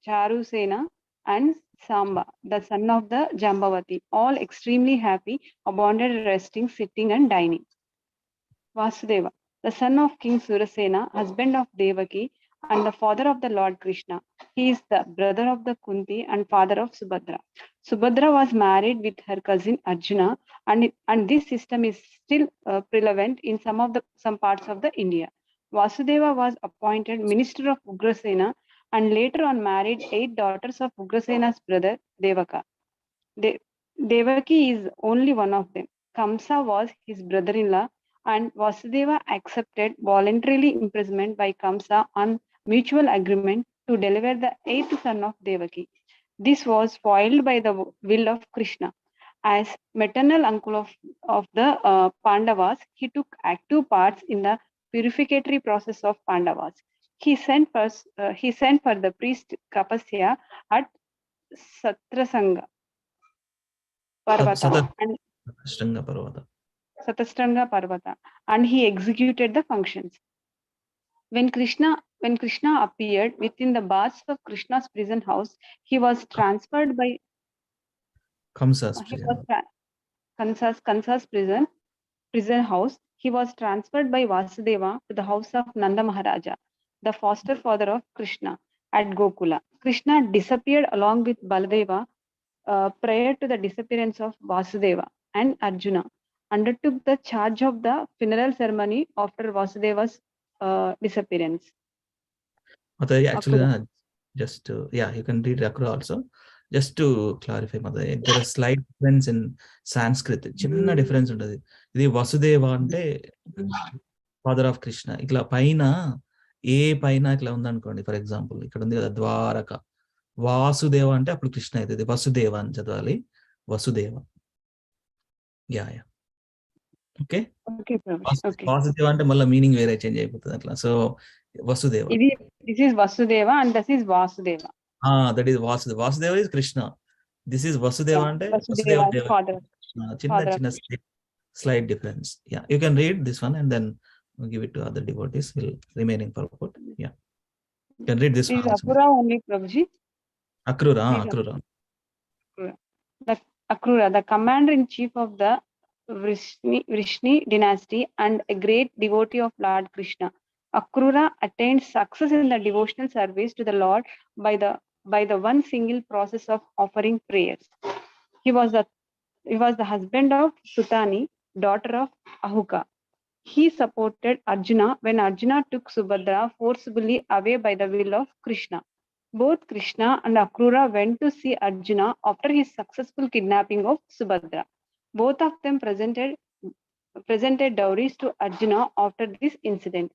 Charusena, and Samba, the son of the Jambavati, all extremely happy, abundant resting, sitting, and dining. Vasudeva, the son of King Surasena, husband of Devaki, and the father of the Lord Krishna. He is the brother of the Kunti and father of Subhadra. Subhadra was married with her cousin Arjuna, and this system is still prevalent in some parts of the India. Vasudeva was appointed minister of Ugrasena and later on married 8 daughters of Ugrasena's brother Devaka. Devaki is only one of them. Kamsa was his brother-in-law, and Vasudeva accepted voluntarily imprisonment by Kamsa on mutual agreement to deliver the 8th son of Devaki. This was foiled by the will of Krishna. As maternal uncle of the Pandavas, he took active parts in the purificatory process of Pandavas. He sent for the priest Kapasya at Satrasanga Parvata and Satastranga Parvata, and he executed the functions. When Krishna appeared within the bars of Krishna's prison house, he was transferred by Kamsa's he prison. was Kansa's prison house. He was transferred by Vasudeva to the house of Nanda Maharaja, the foster father of Krishna, at Gokula. Krishna disappeared along with Baladeva prior to the disappearance of Vasudeva, and Arjuna undertook the charge of the funeral ceremony after Vasudeva's disappearance. Actually, Akrura. just yeah, you can read Akrura also. Just to clarify, mother, there is slight difference in Sanskrit. చిన్న difference ఉంటుంది. ఇది వసుదేవ అంటే father of Krishna. ఇట్లా పైన ఏ పైన ఇట్లా ఉందనుకోండి, for example ఇక్కడ ఉంది కదా ద్వారక, వాసుదేవ అంటే అప్పుడు కృష్ణ అవుతుంది. వసుదేవ అని చదవాలి, Vasudeva. Yeah yeah okay. Vasudeva అంటే మళ్ళీ మీనింగ్ వేరే చేంజ్ అయిపోతుంది అట్లా. So Vasudeva. This is Vasudeva and this is Vasudeva. That is Vasudeva. Vasudeva is Krishna. This is Vasudeva and Vasudeva is father. Chinna slight difference. Yeah, you can read this one and then give it to other devotees. Will remaining purport. Yeah, you can read this one. Akrura only, Prabhuji. Akrura. Akrura, the commander-in-chief of the Vrishni dynasty and a great devotee of Lord Krishna. Akrura attained success in the devotional service to the Lord by the one single process of offering prayers. He was the husband of Sutani, daughter of Ahuka. He supported Arjuna when Arjuna took Subhadra forcibly away by the will of Krishna. Both Krishna and Akrura went to see Arjuna after his successful kidnapping of Subhadra. Both of them presented dowries to Arjuna after this incident.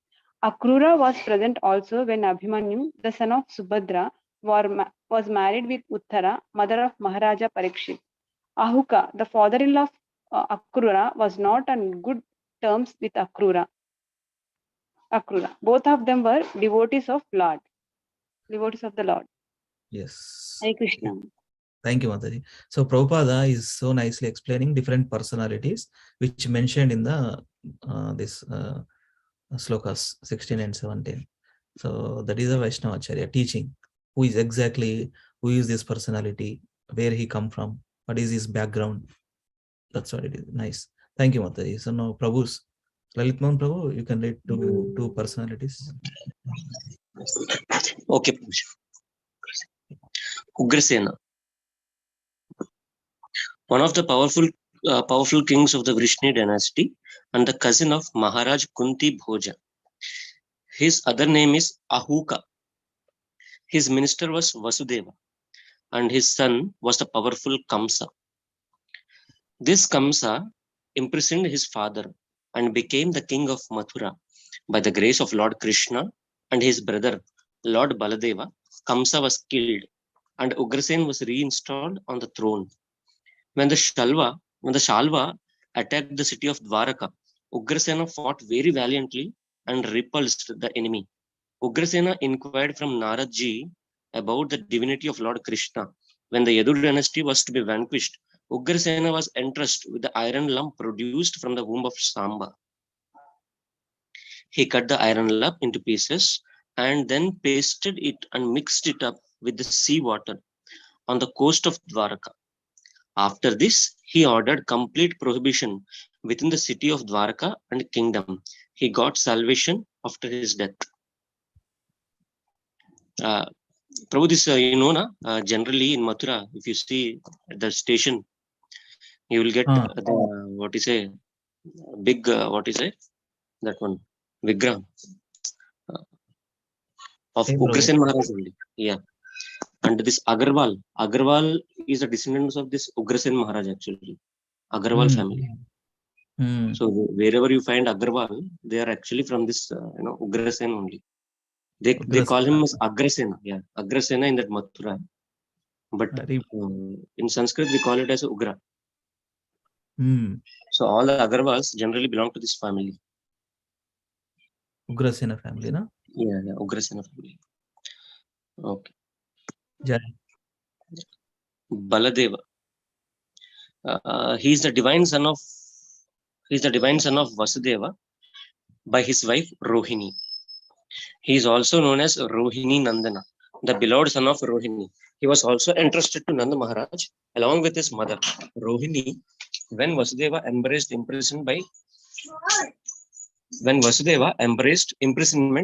Akrura was present also when Abhimanyu, the son of Subhadra, was married with Uttara, mother of Maharaja Parikshit. Ahuka, the father-in-law of Akrura, was not on good terms with Akrura. Both of them were devotees of the Lord. Yes. Hare Krishna. Thank you, Mataji. So Prabhupada is so nicely explaining different personalities which mentioned in the this Slokas 16 and 17. So that is a Vaishnava Acharya teaching who is this personality, where he come from, what is his background. That's what it is. Nice. Thank you, Mataji. So now Prabhu's Lalit Mohan Prabhu, you can read two personalities. Okay, Ugrasena, one of the powerful kings of the Vrishni dynasty and the cousin of Maharaj Kunti Bhoja. His other name is Ahuka. His minister was Vasudeva, and his son was the powerful Kamsa. This Kamsa imprisoned his father and became the king of Mathura. By the grace of Lord Krishna and his brother Lord Baladeva, Kamsa was killed and Ugrasen was reinstalled on the throne. When the Shalva attacked the city of Dwaraka, Ugrasena fought very valiantly and repulsed the enemy. Ugrasena inquired from Narad Ji about the divinity of Lord Krishna. When the Yadu dynasty was to be vanquished, Ugrasena was entrusted with the iron lump produced from the womb of Samba. He cut the iron lump into pieces and then pasted it and mixed it up with the sea water on the coast of Dwaraka. After this, he ordered complete prohibition within the city of Dwaraka and kingdom. He got salvation after his death. Prabhu, this generally in Mathura, if you see at the station, you will get big that one Vigraham of Ugrasen Maharaj only. Yeah. And this Agarwal is a descendant of this Ugrasen Maharaj actually, Agarwal family. So wherever you find Agarwal, they are actually from this Ugrasen only. They call him as Agrasena. Yeah, Agrasena in that Mathura. But in Sanskrit we call it as Ugra. So all the Agarwals generally belong to this family. Ugrasena family, no? Yeah, Ugrasena family. Okay. Yeah. Baladeva. He is the divine son of Vasudeva by his wife Rohini. He is also known as Rohini Nandana, the beloved son of Rohini. He was also entrusted to Nanda Maharaj along with his mother, Rohini, when Vasudeva embraced imprisonment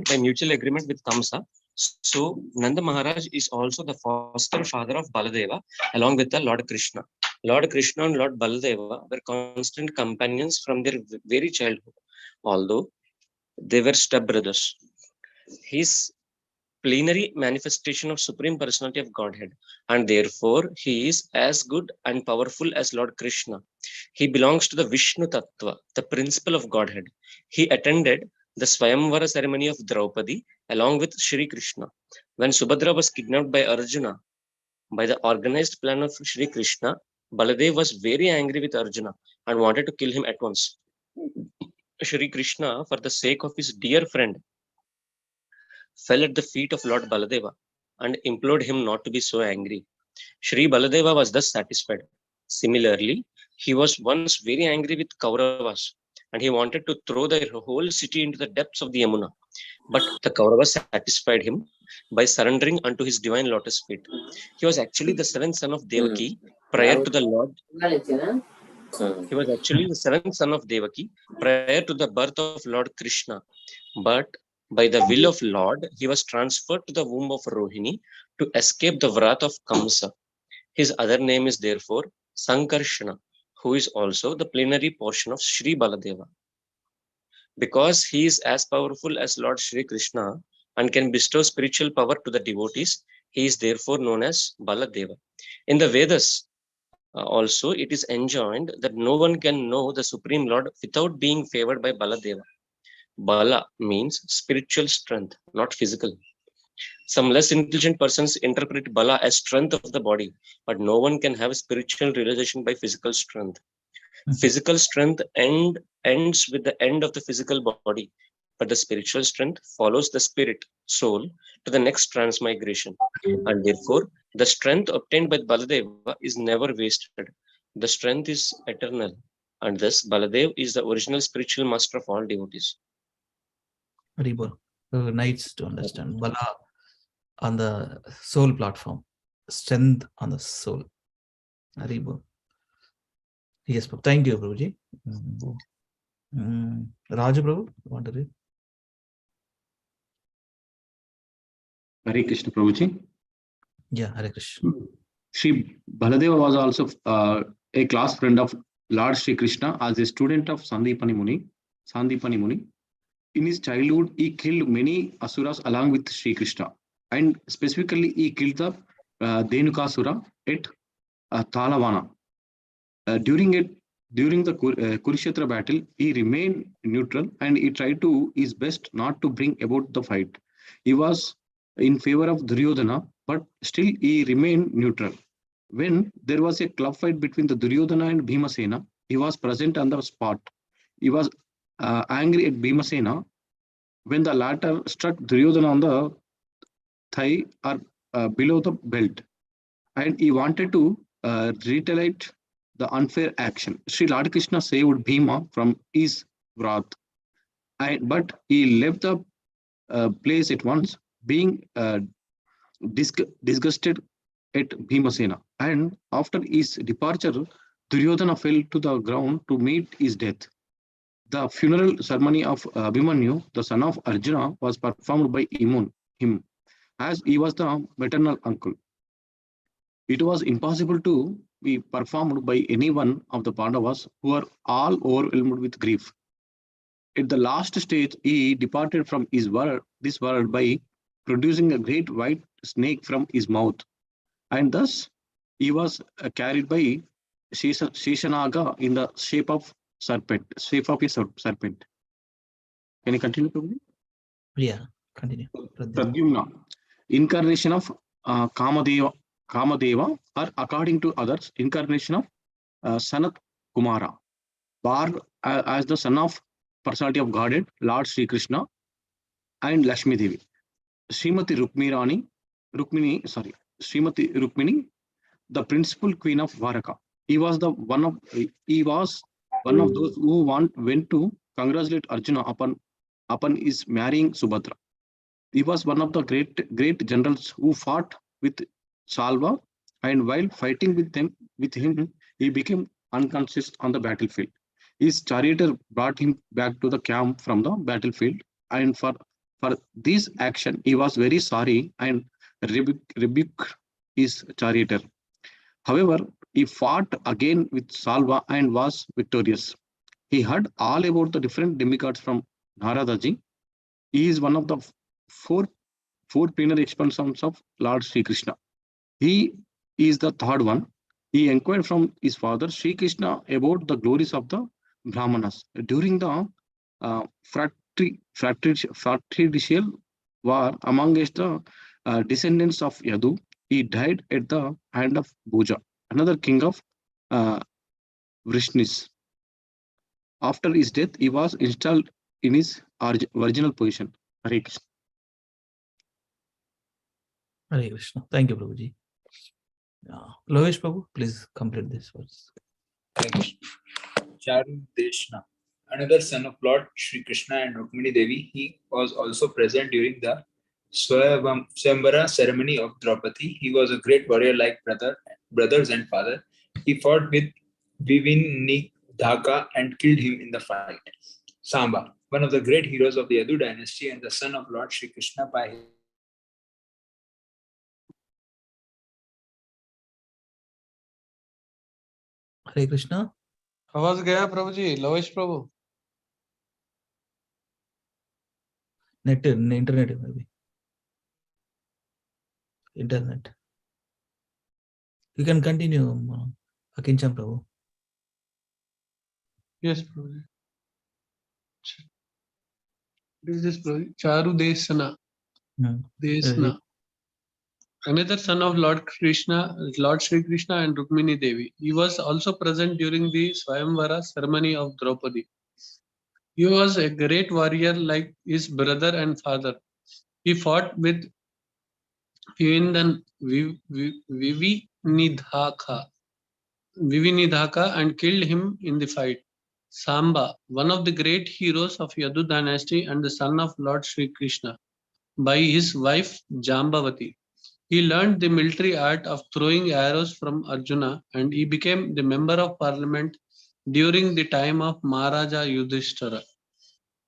by mutual agreement with Kamsa. So Nanda Maharaj is also the foster father of Baladeva along with the Lord Krishna. Lord Krishna and Lord Baladeva were constant companions from their very childhood, although they were stepbrothers. His plenary manifestation of Supreme Personality of Godhead, and therefore he is as good and powerful as Lord Krishna. He belongs to the Vishnu Tattva, the principle of Godhead. He attended the Swayamvara ceremony of Draupadi along with Shri Krishna. When Subhadra was kidnapped by Arjuna by the organized plan of Shri Krishna, Baladev was very angry with Arjuna and wanted to kill him at once. Shri Krishna, for the sake of his dear friend, fell at the feet of Lord Baladeva and implored him not to be so angry. Shri Baladeva was thus satisfied. Similarly, he was once very angry with Kauravas and he wanted to throw the whole city into the depths of the Yamuna. But the Kauravas satisfied him by surrendering unto his divine lotus feet. He was actually the seventh son of Devaki prior to the Lord. He was actually the seventh son of Devaki prior to the birth of Lord Krishna. But by the will of Lord, he was transferred to the womb of Rohini to escape the wrath of Kamsa. His other name is therefore Sankarshana, who is also the plenary portion of Sri Baladeva. Because he is as powerful as Lord Sri Krishna and can bestow spiritual power to the devotees, he is therefore known as Baladeva. In the Vedas, also, it is enjoined that no one can know the Supreme Lord without being favored by Baladeva. Bala means spiritual strength, not physical. Some less intelligent persons interpret Bala as strength of the body, but no one can have spiritual realization by physical strength. Physical strength ends with the end of the physical body, but the spiritual strength follows the spirit, soul, to the next transmigration. And therefore, the strength obtained by Baladeva is never wasted. The strength is eternal. And thus, Baladev is the original spiritual master of all devotees. Haribol. Nice to understand. Bala on the soul platform, strength on the soul. Haribol. Yes, thank you, Prabhuji. Raju Prabhu, want to read? Hare Krishna Prabhuji. Yeah, Hare Krishna. Sri Baladeva was also a class friend of Lord Sri Krishna as a student of Sandipani Muni. In his childhood, he killed many asuras along with Sri Krishna, and specifically he killed the Dhenukasura at Talavana. During the Kurukshetra battle, he remained neutral and he tried to his best not to bring about the fight. He was in favor of Duryodhana, but still he remained neutral. When there was a club fight between the Duryodhana and Bhimasena, he was present on the spot. He was angry at Bhimasena when the latter struck Duryodhana on the thigh or below the belt, and he wanted to retaliate the unfair action. Sri Lord Krishna saved Bhima from his wrath, but he left the place at once, being disgusted at Bhimasena. And after his departure, Duryodhana fell to the ground to meet his death. The funeral ceremony of Abhimanyu, the son of Arjuna, was performed by him, as he was the maternal uncle. It was impossible to be performed by any one of the Pandavas, who were all overwhelmed with grief. At the last stage, he departed from this world by producing a great white snake from his mouth, and thus he was carried by Sheshanaga in the shape of a serpent. Can you continue, Prabhuji? Yeah, continue. Pradyumna, incarnation of Kamadeva, or according to others, incarnation of Sanat Kumara, born as the son of personality of Godhead, Lord Sri Krishna and Lakshmi Devi. Srimati Rukmini, the principal queen of Dwaraka. He was one of those who went to congratulate Arjuna upon his marrying Subhadra. He was one of the great generals who fought with Salva, and while fighting with him, he became unconscious on the battlefield. His charioteer brought him back to the camp from the battlefield, and for this action, he was very sorry and rebuked his charioteer. However, he fought again with Salva and was victorious. He heard all about the different demigods from Naradaji. He is one of the four plenary expansions of Lord Sri Krishna. He is the third one. He inquired from his father Sri Krishna about the glories of the Brahmanas. During the fratricidal war amongst the descendants of Yadu, he died at the hand of Bhuja, another king of Vrishnis. After his death, he was installed in his original position. Hare Krishna. Hare Krishna. Thank you, Prabhuji. Lovesh Prabhu, please complete this verse. Charu Deshna, another son of Lord Sri Krishna and Rukmini Devi, he was also present during the Swayambara ceremony of Draupadi. He was a great warrior like brothers and father. He fought with Vivinidhaka and killed him in the fight. Samba, one of the great heroes of the Yadu dynasty and the son of Lord Sri Krishna by his Hare Krishna. आवाज गया प्रभु जी, लवेश प्रभु. Internet maybe. Internet. You can continue, Akinchan Prabhu. Yes, Prabhu. What is this, Prabhu? Charu Desana. Desana. Another son of Lord Krishna, Lord Sri Krishna and Rukmini Devi. He was also present during the Swayamvara ceremony of Draupadi. He was a great warrior like his brother and father. He fought with Vivinidhaka and killed him in the fight. Samba, one of the great heroes of Yadu dynasty and the son of Lord Sri Krishna, by his wife Jambavati. He learned the military art of throwing arrows from Arjuna, and he became the member of parliament during the time of Maharaja Yudhishthira.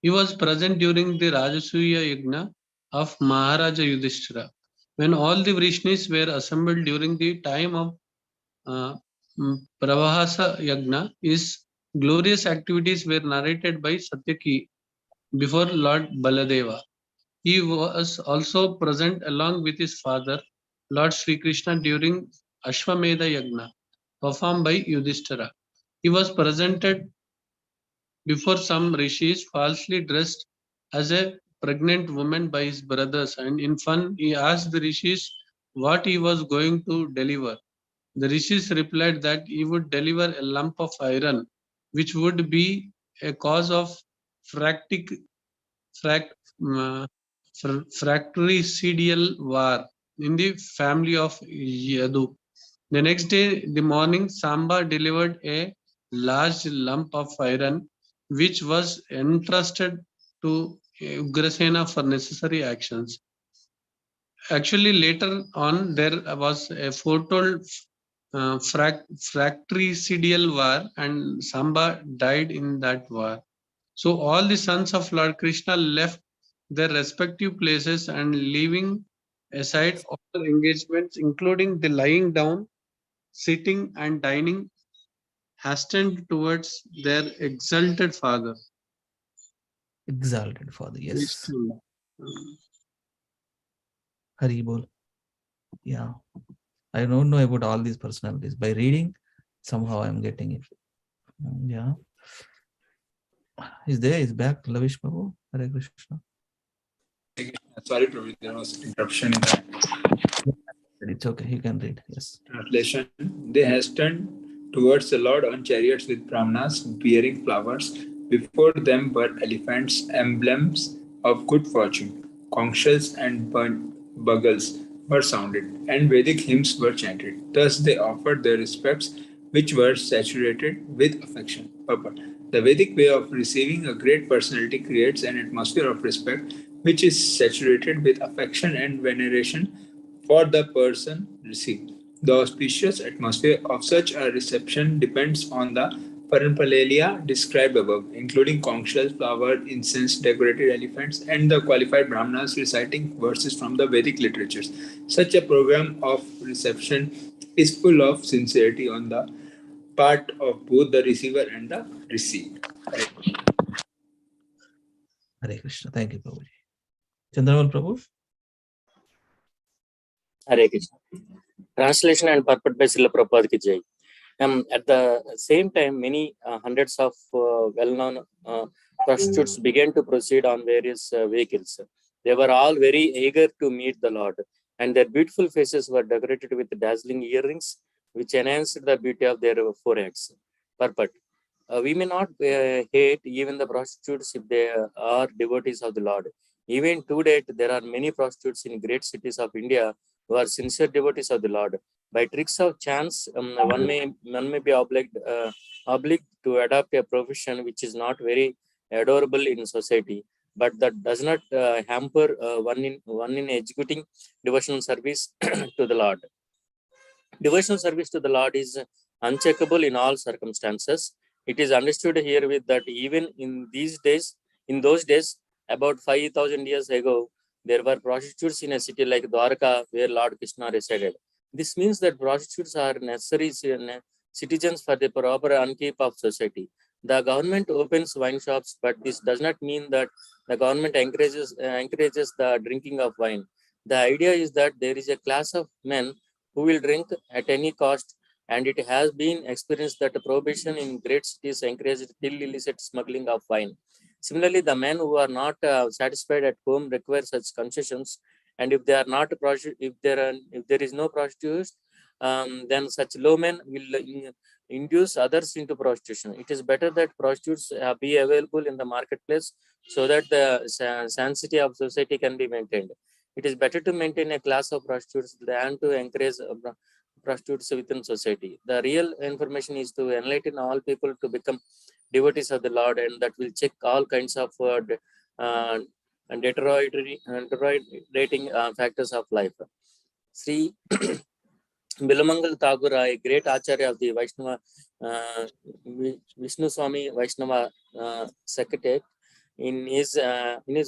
He was present during the Rajasuya Yagna of Maharaja Yudhishthira. When all the Vrishnis were assembled during the time of Pravahasa Yagna, his glorious activities were narrated by Satyaki before Lord Baladeva. He was also present along with his father, Lord Sri Krishna, during Ashwamedha Yagna, performed by Yudhishthira. He was presented before some rishis, falsely dressed as a pregnant woman by his brothers, and in fun he asked the rishis what he was going to deliver. The rishis replied that he would deliver a lump of iron, which would be a cause of fratricidal war in the family of Yadu. The next day, the morning, Samba delivered a large lump of iron, which was entrusted to Ugrasena for necessary actions. Actually, later on, there was a foretold fratricidal war, and Samba died in that war. So all the sons of Lord Krishna left their respective places and leaving aside all the engagements, including the lying down, sitting and dining, hastened towards their exalted father. Exalted father, yes. Hari Bol. Yeah. I don't know about all these personalities. By reading, somehow I'm getting it. Yeah. Is there? Is back? Lavish Prabhu? Hare Krishna. Sorry, Prabhu, there was interruption in that. It's okay. You can read. Yes. Translation. They hastened towards the Lord on chariots with brahmanas bearing flowers. Before them were elephants, emblems of good fortune. Conch shells and bugles were sounded, and Vedic hymns were chanted. Thus they offered their respects, which were saturated with affection. Purport. The Vedic way of receiving a great personality creates an atmosphere of respect which is saturated with affection and veneration for the person received. The auspicious atmosphere of such a reception depends on the paraphernalia described above, including conch shells, flowered incense, decorated elephants, and the qualified brahmanas reciting verses from the Vedic literatures. Such a program of reception is full of sincerity on the part of both the receiver and the received. Hare Krishna. Thank you, Prabhuji. Chandramal Prabhu. Hare Krishna. Translation and purport by Srila Prabhupada ki jai. At the same time, many hundreds of well-known prostitutes began to proceed on various vehicles. They were all very eager to meet the Lord, and their beautiful faces were decorated with dazzling earrings, which enhanced the beauty of their foreheads. Purport. We may not hate even the prostitutes if they are devotees of the Lord. Even to date, there are many prostitutes in great cities of India who are sincere devotees of the Lord. By tricks of chance, one may be obliged to adopt a profession which is not very adorable in society, but that does not hamper one in executing devotional service to the Lord. Devotional service to the Lord is uncheckable in all circumstances. It is understood herewith that even in those days, about 5,000 years ago, there were prostitutes in a city like Dwarka, where Lord Krishna resided. This means that prostitutes are necessary citizens for the proper upkeep of society. The government opens wine shops, but this does not mean that the government encourages the drinking of wine. The idea is that there is a class of men who will drink at any cost, and it has been experienced that prohibition in great cities encourages illicit smuggling of wine. Similarly, the men who are not satisfied at home require such concessions, and if they are not if there is no prostitutes, then such low men will induce others into prostitution. It is better that prostitutes be available in the marketplace so that the sanctity of society can be maintained. It is better to maintain a class of prostitutes than to encourage prostitutes within society. The real information is to enlighten all people to become devotees of the Lord, and that will check all kinds of deteriorating factors of life. Sri Bilamangal Tagore, a great Acharya of the Vaishnava, Vishnu Swami Vaishnava secretary, in his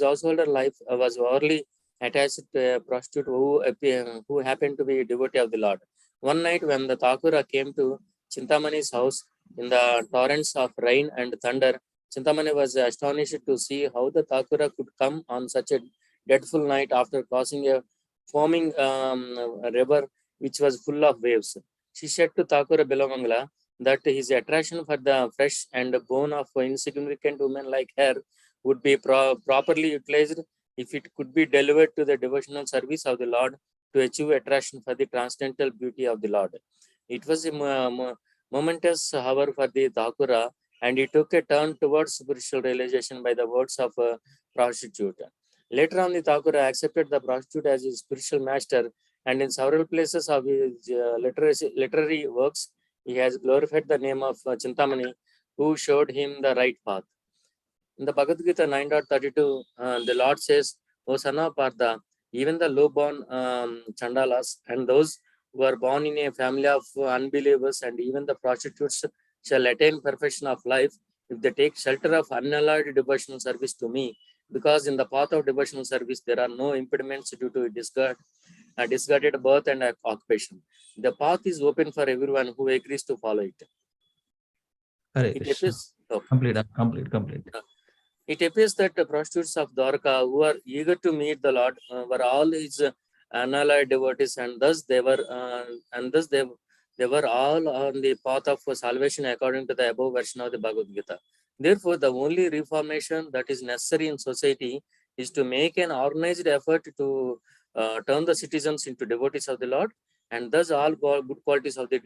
householder life was overly attached to a prostitute who happened to be a devotee of the Lord. One night when the Thakura came to Chintamani's house in the torrents of rain and thunder, Chintamani was astonished to see how the Thakura could come on such a dreadful night after crossing a foaming river which was full of waves. She said to Thakura Bilamangala that his attraction for the flesh and bone of insignificant women like her would be properly utilized if it could be delivered to the devotional service of the Lord to achieve attraction for the transcendental beauty of the Lord. It was a momentous hour for the Thakura, and he took a turn towards spiritual realization by the words of a prostitute. Later on, the Thakura accepted the prostitute as his spiritual master, and in several places of his literary works, he has glorified the name of Chintamani, who showed him the right path. In the Bhagavad Gita 9.32, the Lord says, O son of Partha, even the low-born Chandalas and those who are born in a family of unbelievers and even the prostitutes shall attain perfection of life if they take shelter of unalloyed devotional service to me, because in the path of devotional service there are no impediments due to discarded birth and occupation. The path is open for everyone who agrees to follow it. Hare Krishna. Complete. It appears that the prostitutes of Dwarka, who are eager to meet the Lord, were all his unallied devotees, and thus they were all on the path of salvation according to the above version of the Bhagavad Gita. Therefore, the only reformation that is necessary in society is to make an organized effort to turn the citizens into devotees of the Lord, and thus all good qualities of the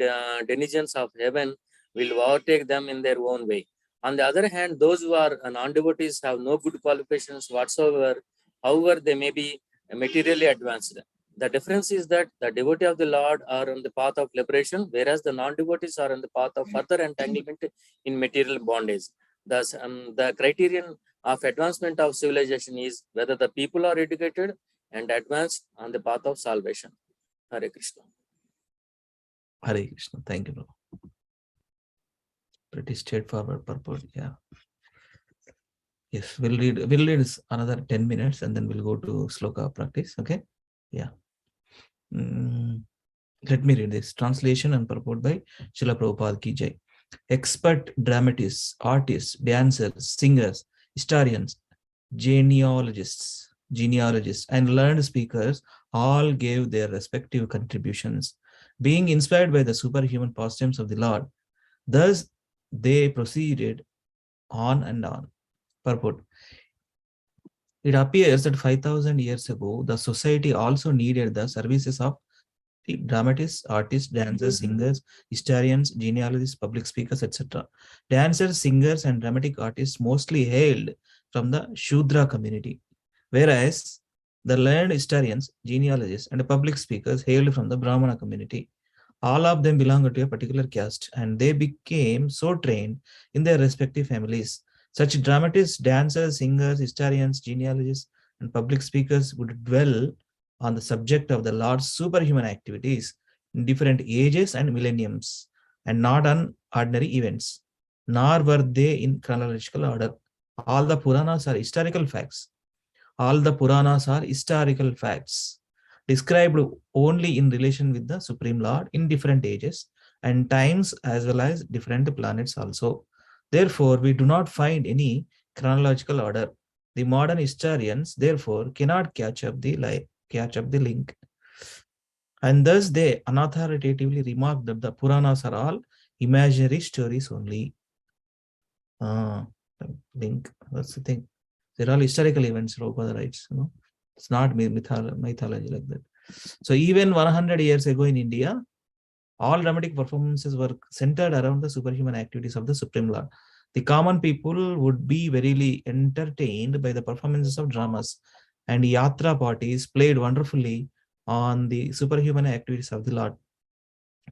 denizens of heaven will overtake them in their own way. On the other hand, those who are non-devotees have no good qualifications whatsoever, however they may be materially advanced. The difference is that the devotee of the Lord are on the path of liberation, whereas the non-devotees are on the path of further entanglement in material bondage. Thus, the criterion of advancement of civilization is whether the people are educated and advanced on the path of salvation. Hare Krishna. Hare Krishna. Thank you, bro. Pretty straightforward purport. Yeah. Yes, we'll read another 10 minutes and then we'll go to sloka practice. Okay. Yeah. Let me read this. Translation and purport by Srila Prabhupada Ki Jai. Expert dramatists, artists, dancers, singers, historians, genealogists, and learned speakers all gave their respective contributions, being inspired by the superhuman pastimes of the Lord. Thus, they proceeded on and on. Purport. It appears that 5,000 years ago, the society also needed the services of the dramatists, artists, dancers, singers, historians, genealogists, public speakers, etc. Dancers, singers, and dramatic artists mostly hailed from the Shudra community, whereas the learned historians, genealogists, and public speakers hailed from the Brahmana community. All of them belonged to a particular caste, and they became so trained in their respective families. Such dramatists, dancers, singers, historians, genealogists, and public speakers would dwell on the subject of the Lord's superhuman activities in different ages and millenniums, and not on ordinary events, nor were they in chronological order. All the Puranas are historical facts. All the Puranas are historical facts, described only in relation with the Supreme Lord in different ages and times, as well as different planets also. Therefore, we do not find any chronological order. The modern historians, therefore, cannot catch up the link. And thus they unauthoritatively remark that the Puranas are all imaginary stories only. Link, that's the thing. They're all historical events, Prabhupada writes. It's not mythology like that. So even 100 years ago in India, all dramatic performances were centered around the superhuman activities of the Supreme Lord. The common people would be verily entertained by the performances of dramas, and yatra parties played wonderfully on the superhuman activities of the Lord.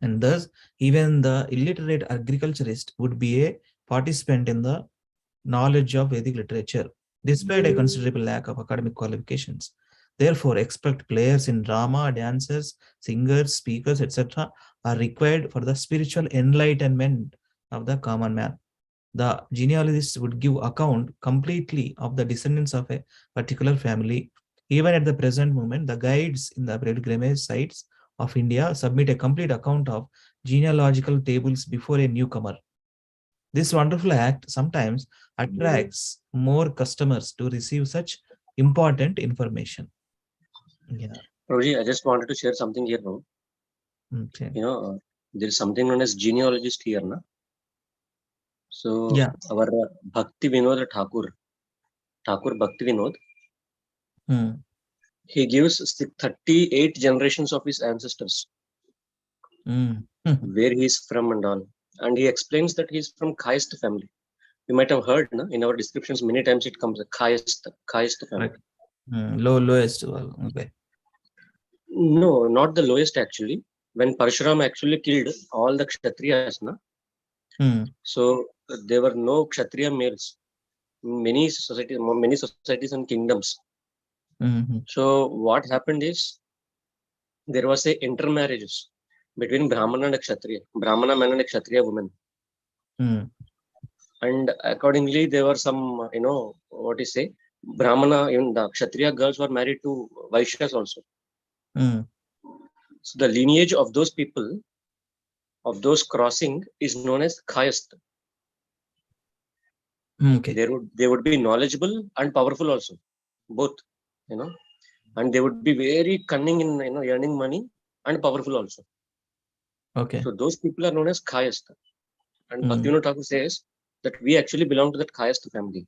And thus, even the illiterate agriculturist would be a participant in the knowledge of Vedic literature, despite a considerable lack of academic qualifications. Therefore, expert players in drama, dancers, singers, speakers, etc. are required for the spiritual enlightenment of the common man. The genealogists would give account completely of the descendants of a particular family. Even at the present moment, the guides in the pilgrimage sites of India submit a complete account of genealogical tables before a newcomer. This wonderful act sometimes attracts more customers to receive such important information. Yeah. Prabhuji, I just wanted to share something here now. Okay. There is something known as genealogist here, na? So yeah, our Bhakti Vinod Thakur Bhakti Vinod, he gives 38 generations of his ancestors, where he is from and all. And he explains that he is from Kayast family. You might have heard in our descriptions many times it comes a Kayast family. Right. Lowest. Okay. No, not the lowest actually. When Parshuram actually killed all the Kshatriyas, so there were no Kshatriya males in many societies and kingdoms. So what happened is there was a intermarriages between Brahmana and Kshatriya, Brahmana man and Kshatriya woman. And accordingly, there were some, Brahmana, even the Kshatriya girls were married to Vaishyas also. So the lineage of those people, of those crossing, is known as Kayast. Okay. They would be knowledgeable and powerful also, both, and they would be very cunning in earning money and powerful also. Okay. So those people are known as Kayast. And Bhaktivinoda Thakur says that we actually belong to that Kayast family.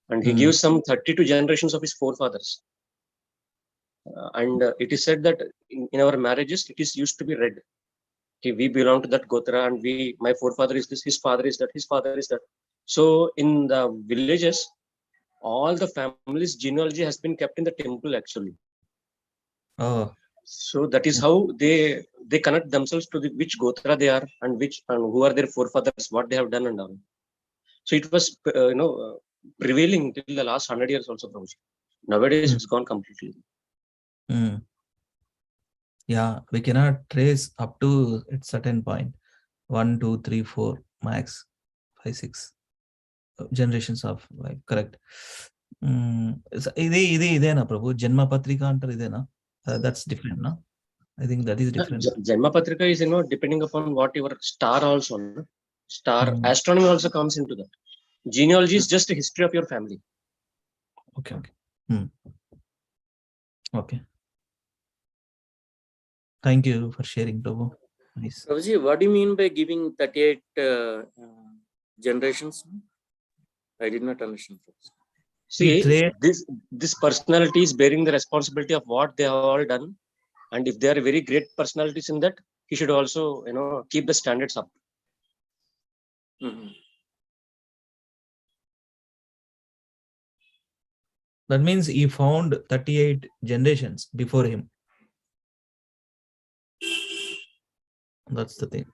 And he gives some 32 generations of his forefathers. And it is said that in our marriages, it is used to be read. We belong to that Gotra, and my forefather is this, his father is that, his father is that. So in the villages, all the families' genealogy has been kept in the temple actually. Oh. So that is how they connect themselves to which Gotra they are and who are their forefathers, what they have done and all. So it was prevailing till the last 100 years also, Prabhuji. Nowadays, it's gone completely. Yeah, we cannot trace up to at certain point. 1, 2, 3, 4, max 5, 6 generations of life. Correct. ఇదేనా ప్రభు జన్మ పత్రిక అంటారు ఇదేనా? That's different, no? I think that is different. Janma Patrika is, depending upon what your star also, no? Star astronomy also comes into that. Genealogy is just a history of your family. Okay. Okay. Thank you for sharing, Prabhu. Nice. Prabhuji, what do you mean by giving 38 generations? I did not understand. See, this personality is bearing the responsibility of what they have all done. And if they are very great personalities in that, he should also, keep the standards up. That means he found 38 generations before him. That's the thing.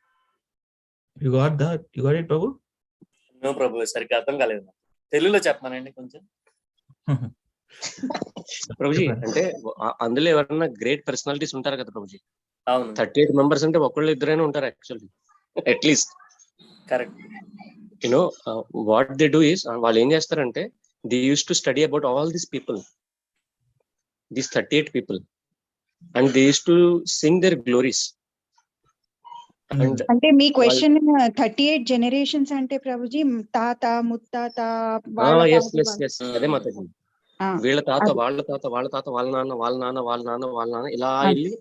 You got that? You got it, Prabhu? No, Prabhu. సరిగ్గా అర్థం కాలేదు. తెలుగులో చెప్పమనండి కొంచెం. ప్రభుజీ, అంటే అందులో ఎవరన్నా great personalities ఉంటారు కదా ప్రభుజీ. అవును. 38 మెంబర్స్ అంటే ఒకళ్ళు ఇద్దరైనా ఉంటారు actually, at least. Correct. What they do is, వాళ్ళు ఏం చేస్తారంటే they use to study about all these people, these 38 people, and they use to sing their glories. అంటే మీ క్వశ్చన్ 38 జనరేషన్స్ అంటే ప్రభుజీ తాత ముత్తాత అదే మాతాజీ, వీళ్ళ తాత వాళ్ళ తాత వాళ్ళ తాత వాళ్ళ నాన్న వాళ్ళ నాన్న వాళ్ళ నాన్న వాళ్ళ నాన్న ఇలా వెళ్ళి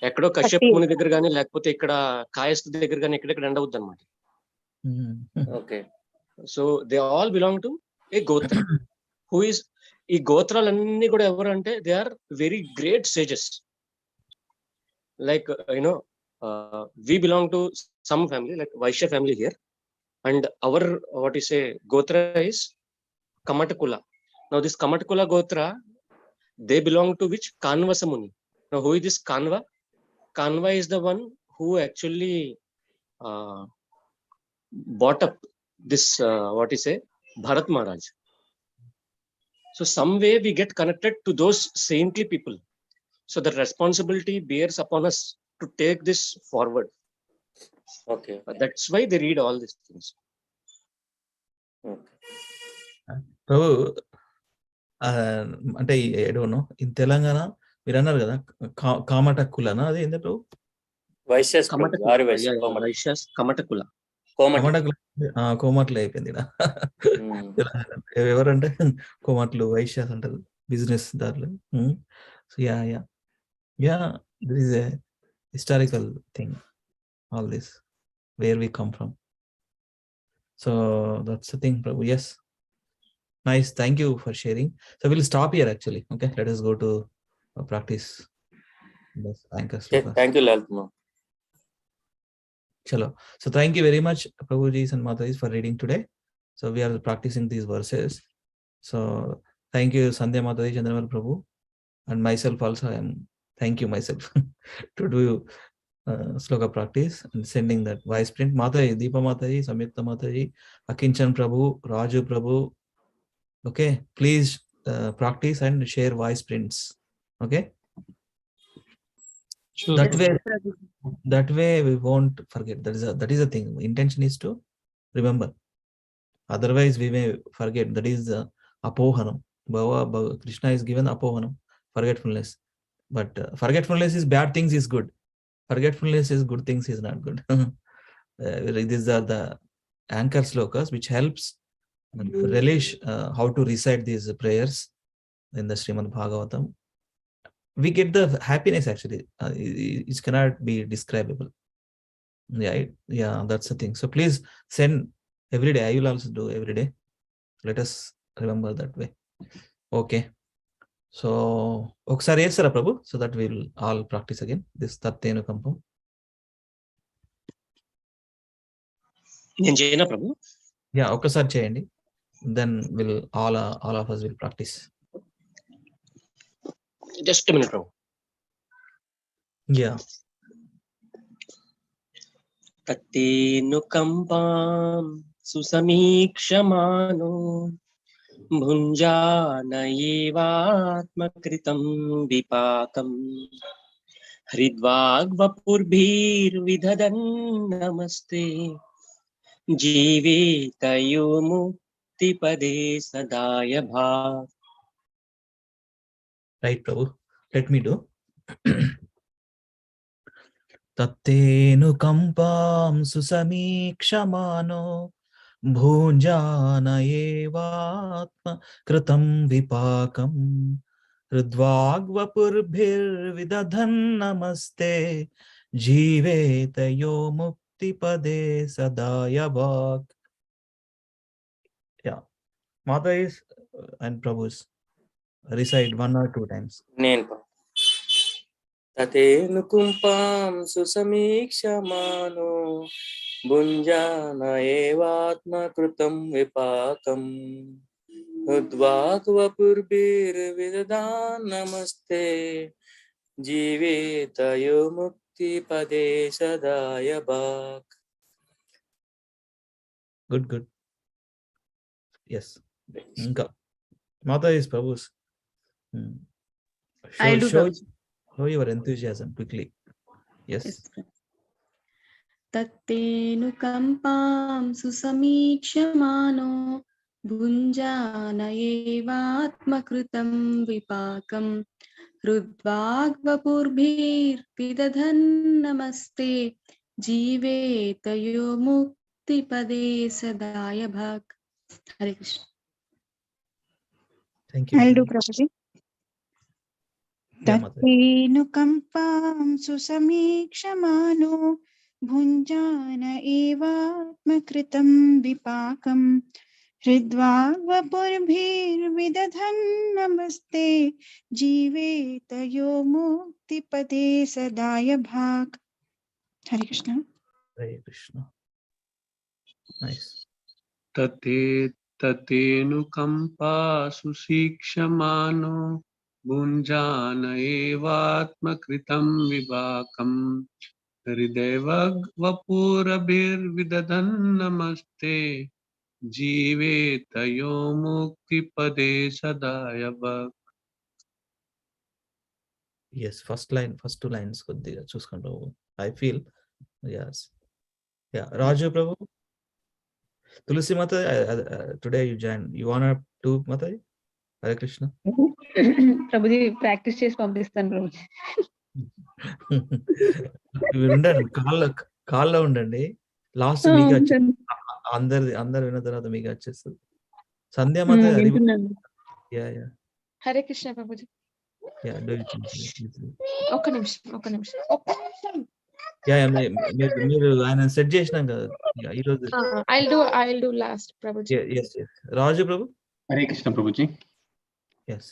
ఎక్కడో కశ్యప్ ముని దగ్గర గానీ లేకపోతే ఇక్కడ కాయస్థ దగ్గర గానీ ఎక్కడెక్కడ ఎండ్ అవుద్ది అనమాట. Okay. So they all belong to a gotra. Who is, ఈ గోత్రాలన్నీ కూడా ఎవరు అంటే they are very great sages. Like we belong to some family, like Vaishya family here, and our what is a gotra is Kamatakula. Now this Kamatakula gotra, they belong to which? Kanvasa Muni. Now who is this Kanva? Kanva is the one who actually brought up this what is a Bharat Maharaj. So some way we get connected to those saintly people. So the responsibility bears upon us to take this forward. Okay. That's why they read all these things. ప్రభు అంటే I don't know, in Telangana మీరు అన్నారు కదా కామటక్కులనా, అది ఏంటి ప్రభు? వైశ్యాస్ కమటకుల. కోమట్లు అయిపోయింది. ఎవరంటే కోమట్లు వైశ్యాస్ అంటారు, business దారులు. So yeah this is a historical thing, all this, where we come from. So that's the thing, Prabhu. Yes, nice, thank you for sharing. So we'll stop here actually. Okay, let us go to practice this anchor slokas. Thank you, Lalma. Chalo. So thank you very much, Prabhuji and Mataji, for reading today. So we are practicing these verses. So thank you, Sandhya Mataji, Chandramal Prabhu, and myself also. I am thank you myself to do sloka practice and sending that voice print. Mataji, Deepa Mataji, Samyukta Mataji, Akinchan Prabhu, Raju Prabhu. Okay, please practice and share voice prints. Okay. Sure. That way we won't forget. That is the thing. Intention is to remember. Otherwise we may forget. That is apohanam. Krishna is given apohanam, forgetfulness. But forgetfulness is bad things is good. Forgetfulness is good things is not good. These are the anchor slokas which helps relish how to recite these prayers in the Srimad Bhagavatam. We get the happiness actually. It cannot be describable. Yeah, that's the thing. So please send every day. I will also do every day. Let us remember that way. Okay. So, ఒకసారి చేస్తారా ప్రభు, so that we'll all practice again this tattenu kampam. నేను చేయనా ప్రభు? Yeah, ఒకసారి చేయండి. Then we'll all of us will practice. Just a minute Prabhu. Yeah. tattenu kampam susamikshmano भुञ्जानयेवात्मकृतं विपाकम् हृद्वाग्वपुर्भिर्विदधन् नमस्ते जीवेतयो मुक्तिपदे सदाय भाक्. Right, Prabhu. Let me do. तत्तेऽनुकम्पां सुसमीक्षमानो भुञ्जानयेवात्म कृतं विपाकम् हृद्वाग्वपुर्भिर्विदधन् नमस्ते जीवेत यो मुक्तिपदे सदाय भाक्. Yeah, Mata is and Prabhu's recite 1 or 2 times. तथेऽनुकम्पां सुसमीक्षमानो भुञ्जानयेवात्मकृतं विपाकम् हृद्वाग्वपुर्भिर्विदधान् नमस्ते जीवेतयो मुक्तिपदे सदाय भाक्. Good. Yes. Mata is Prabhu's. I'll do Show Prabhu. your enthusiasm quickly. Yes. तत्तेऽनुकम्पां सुसमीक्षमानो भुञ्जानयेवात्मकृतं विपाकम् हृद्वाग्वपुर्भिर्विदधन् नमस्ते जीवेतयो मुक्तिपदे सदाय भाक्. Hare Krishna. Thank you. I'll do Prabhuji. Yeah, Mata. तत्तेऽनुकम्पां सुसमीक्षमानो भुञ्जान एवात्मकृतं विपाकम् हृद्वाग्वपुर्भिर्विदधन् नमस्ते जीवेतयो मुक्तिपदे सदाय भाक्. हरे कृष्ण. Hare Krishna. Nice. ततेऽनुकम्पा सुशिक्षमानो भुञ्जानयेवात्मकृतं विपाकम् हृदयवपुरभिर्विदधन् नमस्ते जीवेतयो मुक्तिपदे सदाय भाक्. Yes, first 2 lines కొద్దిగా చూసుకుంటూ I feel. Yes. Yeah, Raju Prabhu. Tulsi Mata, today you joined. You wanna do Mata? Hare Krishna. Prabhuji practice చేసి పంపిస్తాను Prabhuji. మీరు ఉండండి, కాల్లో ఉండండి. లాస్ట్ మీకు అందరు విన్న తర్వాత మీకు వచ్చేస్తుంది. సంధ్య Mata. Yeah. Hare Krishna Prabhuji. Yeah, do it. ఒక్క నిమిషం. మీరు ఆయన సెట్ చేసినాం కదా ఈ రోజు. I'll do last Prabhuji. Yes. Raju Prabhu. Hare Krishna Prabhuji. Yes.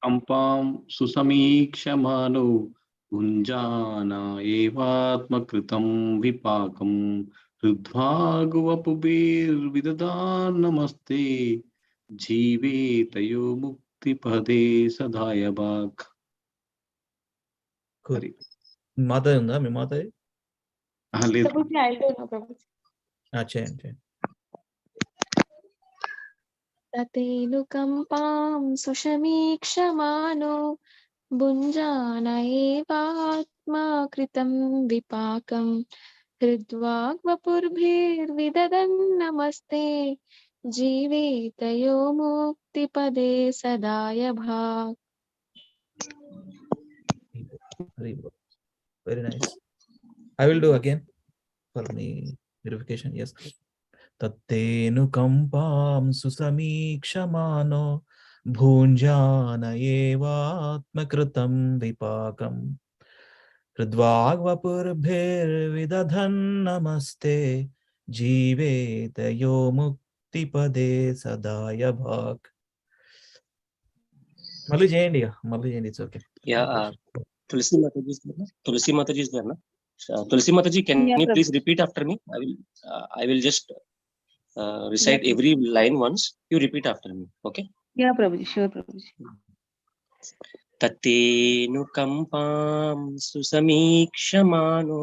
కంపాం సుసమీక్షమానో భుంజాన ఏవాత్మకృతం విపాకం హృద్వాగువపుభిర్విదధాన్ నమస్తే జీవేతయో ముక్తిపదే సదాయ భాక్. మాత ఉందా మీ మాత? లేదు Prabhuji, I'll do now Prabhuji. చేయండి. తతేనుకంపాం సుషమీక్షమానో భుञ्जान एवात्मकृतं विपाकं हृद्वाग्वपुर्भिर्विदधन् नमस्ते जीवेतयो मुक्तिपदे सदाय भाक्. Very nice. I will do again for the verification. Yes. तत्तेऽनुकम्पां सुसमीक्षमानो भुञ्जान एवात्मकृतं विपाकम् हृद्वाग्वपुर्भिर्विदधन् नमस्ते जीवेतयो मुक्तिपदे सदाय भाक्. మళ్ళీ చేయండి. It's okay. Yeah, Tulsi Mataji is there, na? Tulsi Mataji, can you please repeat after me? I will just recite every line once. You repeat after me, okay? Yeah, Prabhuji, sure, Prabhuji. Tatenukampam susamikshamaano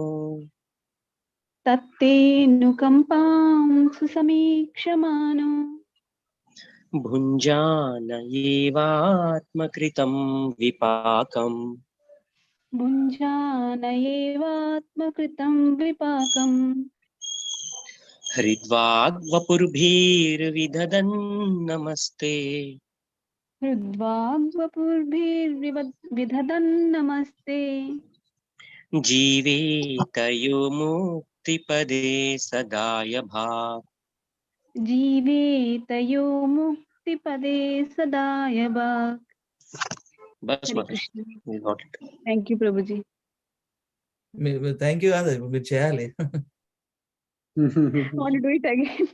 तत्तेऽनुकम्पां सुसमीक्षमानो भुञ्जान एवात्मकृतं विपाकम् भुञ्जान एवात्मकृतं विपाकम् हृद्वाग्वपुर्भिर्विदधन् नमस्ते हृद्वाग्वपुर्भिर्विदधन् नमस्ते जीवेतयो मुक्तिपदे सदाय भाक् जीवेतयो मुक्तिपदे सदाय भाक्. बस हरे माताजी Krishna. we got it. Thank you, Prabhuji. Thank you కాదు మీరు చేయాలి. Want to do it again?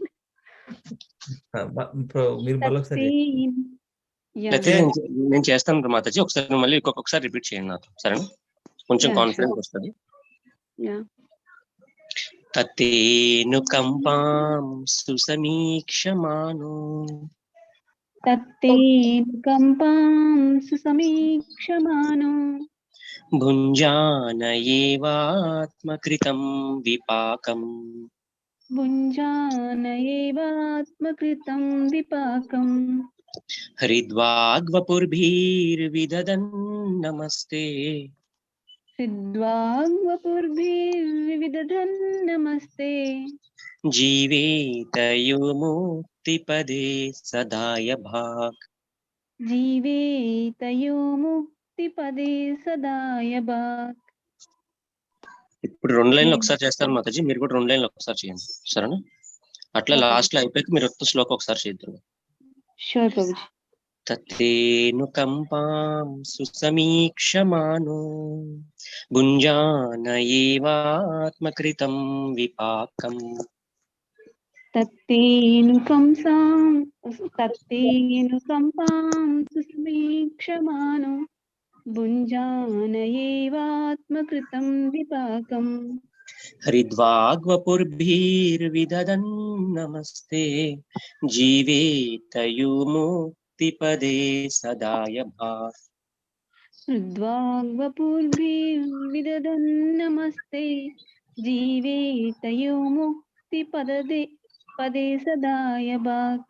మీరు మళ్ళీ ఒకసారి Yeah. అయితే నేను చేస్తాను మాతాజీ, ఒకసారి మళ్ళీ ఒక్కొక్కసారి రిపీట్ చేయండి నాకు, సరేనా? కొంచెం Yeah, కాన్ఫిడెన్స్ sure. వస్తుంది. Yeah. తత్తేనుకంపాం సుసమీక్షమానో तत्तेऽनुकम्पां सुसमीक्षमानो भुञ्जान एवात्मकृतं विपाकम् भुञ्जान एवात्मकृतं विपाकम् हृद्वाग्वपुर्भिर्विदधन् नमस्ते हृद्वाग्वपुर्भिर्विदधन् नमस्ते जीवेतयो मुक्तिपदे सदाय भाक् जीवेतयो मुक्तिपदे सदाय भाक्. ఇప్పుడు 2 లైన్లు ఒకసారి చేస్తాను మాతాజీ, మీరు కూడా 2 లైన్లు ఒకసారి చేయండి, సరేనా? అట్లా లాస్ట్ లో అయిపోయాక మీరు ఒక్క శ్లోకం ఒకసారి చేద్దరు. Sure, Prabhuji. తత్తేనుకంపాం సుసమీక్షమానో భుञ्जान एवात्मकृतं विपाकम् तत्तेऽनुकम्पां सुसमीक्षमानो भुञ्जान एवात्मकृतं विपाकम् हृद्वाग्वपुर्भिर्विदधन् नमस्ते जीवेतयो मुक्तिपदे सदाय भाक् हृद्वाग्वपुर्भिर्विदधन् नमस्ते जीवेतयो मुक्तिपदे सदाय भाक्.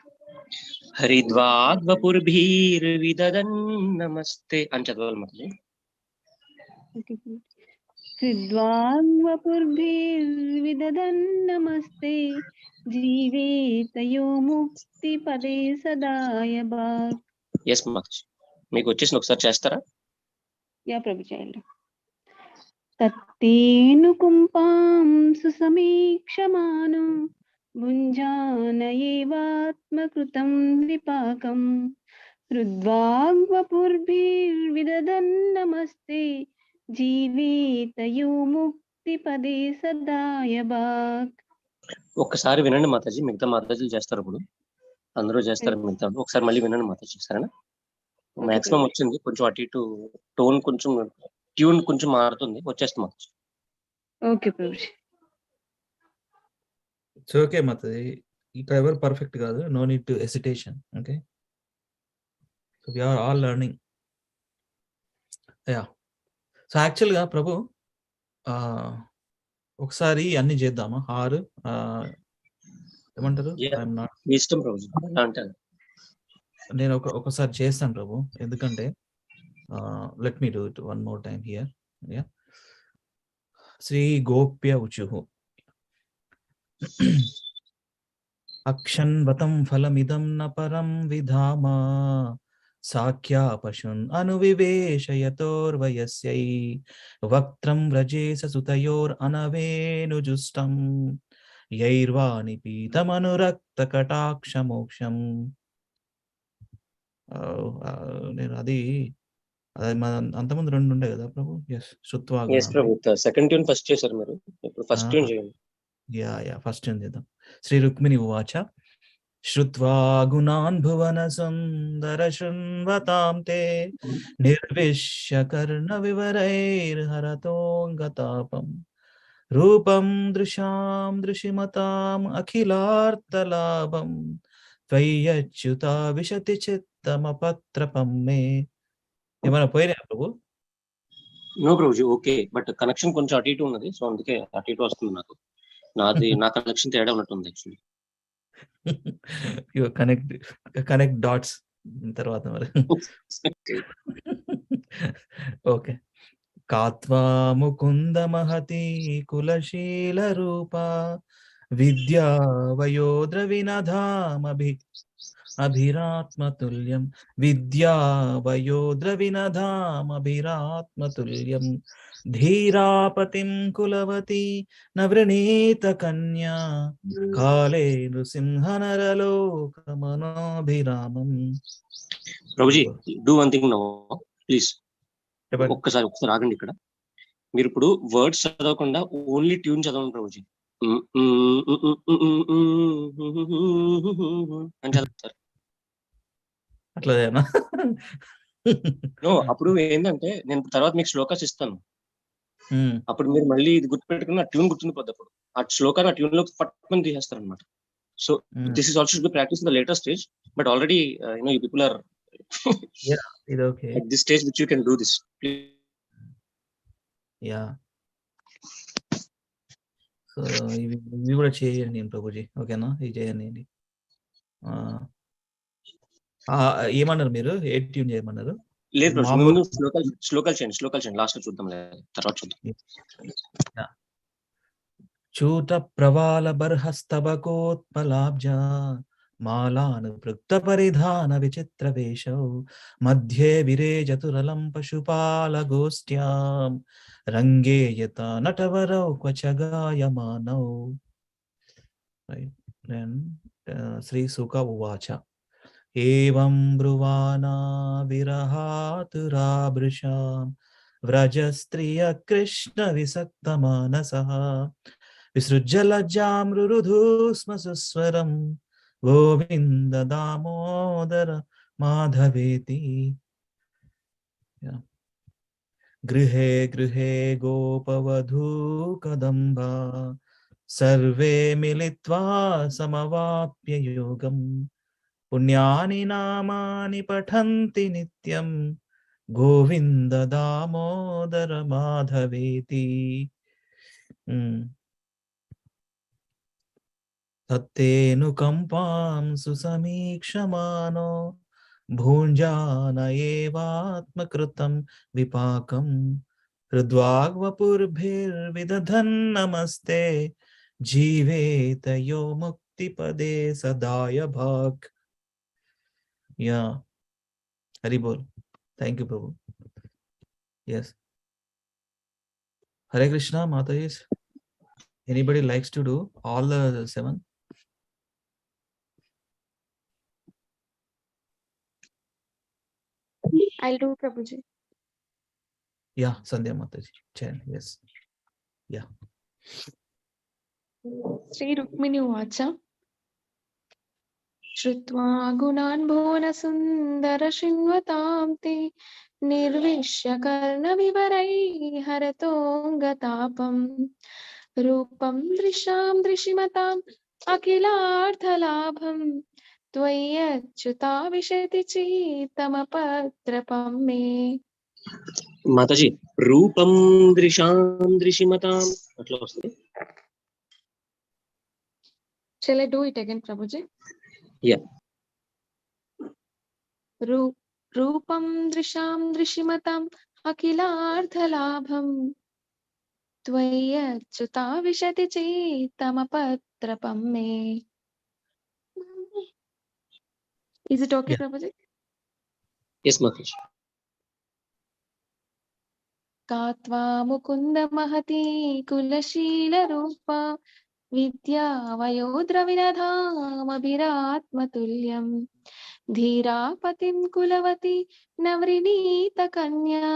हरिद्वाग्वपुर्भिर्विदधन् नमस्ते అని చదవాలి మరి. हृद्वाग्वपुर्भिर्विदधन् नमस्ते जीवेतयो मुक्तिपदे सदाय भाक्. ఎస్ మాతాజీ, మీకు వచ్చేసిన ఒకసారి చేస్తారా? या प्रभु चैल्ड. तत्तेऽनुकम्पां सुसमीक्षमानो भुञ्जान एवात्मकृतं विपाकम् हृद्वाग्वपुर्भिर्विदधन् नमस्ते जीवेतयो मुक्तिपदे सदाय भाक्. ఒక్కసారి వినండి మాతాజీ, మిగతా మాతాజీలు చేస్తారు, ఇప్పుడు అందరూ చేస్తారు మిగతా. ఒకసారి మళ్ళీ వినండి మాతాజీ, సరేనా? మాక్సిమం వచ్చింది, కొంచెం అటు ఇటు టోన్ కొంచెం ట్యూన్ కొంచెం మారుతుంది, వచ్చేస్తుంది Mataji. Okay Prabhuji. It's okay Mataji, ఇక్కడ ఎవరు పర్ఫెక్ట్ కాదు, no need to hesitation. Okay, so we are all learning. Yeah, so యాక్చువల్గా ప్రభు ఒకసారి అన్ని చేద్దామా? 6 ఏమంటారు? ఇష్టం ప్రభుజీ, అంటే నేను ఒకసారి చేస్తాను ప్రభు, ఎందుకంటే let me do it one more time here. Yeah, శ్రీ గోప్య ఉచుః అక్షన్వతం ఫలమిదం న పరం విధామా సాఖ్యా పశున్ అనువివేశయతోర్వయస్యై వక్త్రం వ్రజేస సుతయోర్ అనవేనుజుష్టం యైర్వాణి పీతమనురక్త కటాక్ష మోక్షం. నేను అది మన అంతకుముందు 2 ఉండే కదా ప్రభు. ఎస్, శృత్వా. సెకండ్ ట్యూన్ ఫస్ట్ చేశారు మీరు, ఇప్పుడు ఫస్ట్ ట్యూన్ చేయండి. యా ఫస్ట్ ట్యూన్ చేద్దాం. శ్రీ రుక్మిణి ఉవాచ శ్రుత్వా గుణాన్ భువన సుందర శృణ్వతాం తే నిర్విశ్య కర్ణ వివరైర్హరతోంగతాపం రూపం దృశాం దృశిమతాం అఖిలార్తలాభం త్వయ్యచ్యుతా విశతి చిత్తమపత్రపం మే. ఏమైనా పోయినా ప్రభు? No Prabhuji, okay, but connection కొంచెం అటు ఇటు ఉన్నది, సో అందుకే అటు ఇటు వస్తుంది నాకు. నా కనెక్షన్ తేడా ఉన్నట్టుంది యాక్చువల్లీ. కనెక్ట్ డాట్స్ తర్వాత మరి. ఓకే. కాత్వా ముకుంద మహతి కులశీల రూప విద్యా వయోద్రవినధామభి అభిరాత్మతుల్యం విద్యా వయోద్రవినధామభిరాత్మతుల్యం ధీరాపతిం కులవతి నవృణీత కన్యా కాలే నృసింహనరలోకమనోభిరామం. Prabhuji, do one thing now please. ఒక్కసారి ఆగండి. ఇక్కడ మీరు ఇప్పుడు వర్డ్స్ చదవకుండా ఓన్లీ ట్యూన్ చదవండి ప్రభుజీ. అని చదువుతారు. అట్లాదేనా? అప్పుడు ఏంటంటే నేను తర్వాత మీకు శ్లోకాస్ ఇస్తాను. అప్పుడు మీరు మళ్ళీ ఇది గుర్తుపెట్టుకుని ఆ ట్యూన్ గుర్తుండిపోద్ది. అప్పుడు ఆ శ్లోకాన్ని ఆ ట్యూన్ లో పట్టుకొని తీసేస్తారు అనమాట. So this is also practice in the later stage, but already you people are at this stage which you can do this. Yeah. So ఇవి కూడా చేయండి ప్రభుజీ, ఓకేనా? ఇవి చేయండి. ఏమన్నారు మీరు? ఏ ట్యూన్ చేయమన్నారు? లేదు శ్లోకాలు చేయండి లాస్ట్ చూద్దాం, తర్వాత చూద్దాం. చూత ప్రవాల బర్హస్తబకోత్పలాబ్జ మాలాను పృక్త పరిధాన విచిత్ర వేషౌ మధ్యే విరేజతురలం పశుపాల గోష్ఠ్యాం రంగే యత నటవరౌ క్వచ గాయమానౌ. శ్రీ సుక ఉవాచ ఏవం బ్రువానా విరహాతురాభృశాం వ్రజస్త్రియ కృష్ణ విసక్త మానసః విసృజ్య లజ్జాం రురుధు స్మ సుస్వరం గోవింద దామోదర మాధవేతి. గృహే గృహే గోపవధూ కదంబా సర్వే మిలిత్వా సమవాప్య యోగం పుణ్యాని నామాని పఠంతి నిత్యం గోవింద దామోదర మాధవేతి. తత్తేనుకంపాం సుసమీక్షమానో భుంజాన ఏవాత్మకృతం విపాకం హృద్వాగ్వపుర్భిర్విదధన్ నమస్తే జీవేత యో ముక్తిపదే సదాయ భాగ్. యా, హరి బోల్. Thank you Prabhu. Yes, Hare Krishna. మాతాజీస్, anybody likes to do all the 7? I'll do Prabhuji. Yeah, Sandhya Mataji. Yes. Yeah. Sri Rukmini Vacha. Shrutva gunan bhona sundara shinvatam te nirvishya karna vivarai haratongatapam rupam drisham drishimatam akilarthalabham त्वय्यच्युता विशति चेतमपत्रपं मे. మాతాజీ, రూపం దృశాం దృశిమతాం అట్లా వస్తుంది. Shall I do it again, Prabhuji? Yeah. Rupam drisham drishimatam akilardhalabham त्वय्यच्युता विशति चेतमपत्रपं may. Is it okay, Prabhuji? Yes, Mataji. कात्वा Mukund महती कुलशील रूपा विद्या वयोद्रविनधामभिरात्मतुल्यं धीरापतिं कुलवती नवृणीत कन्या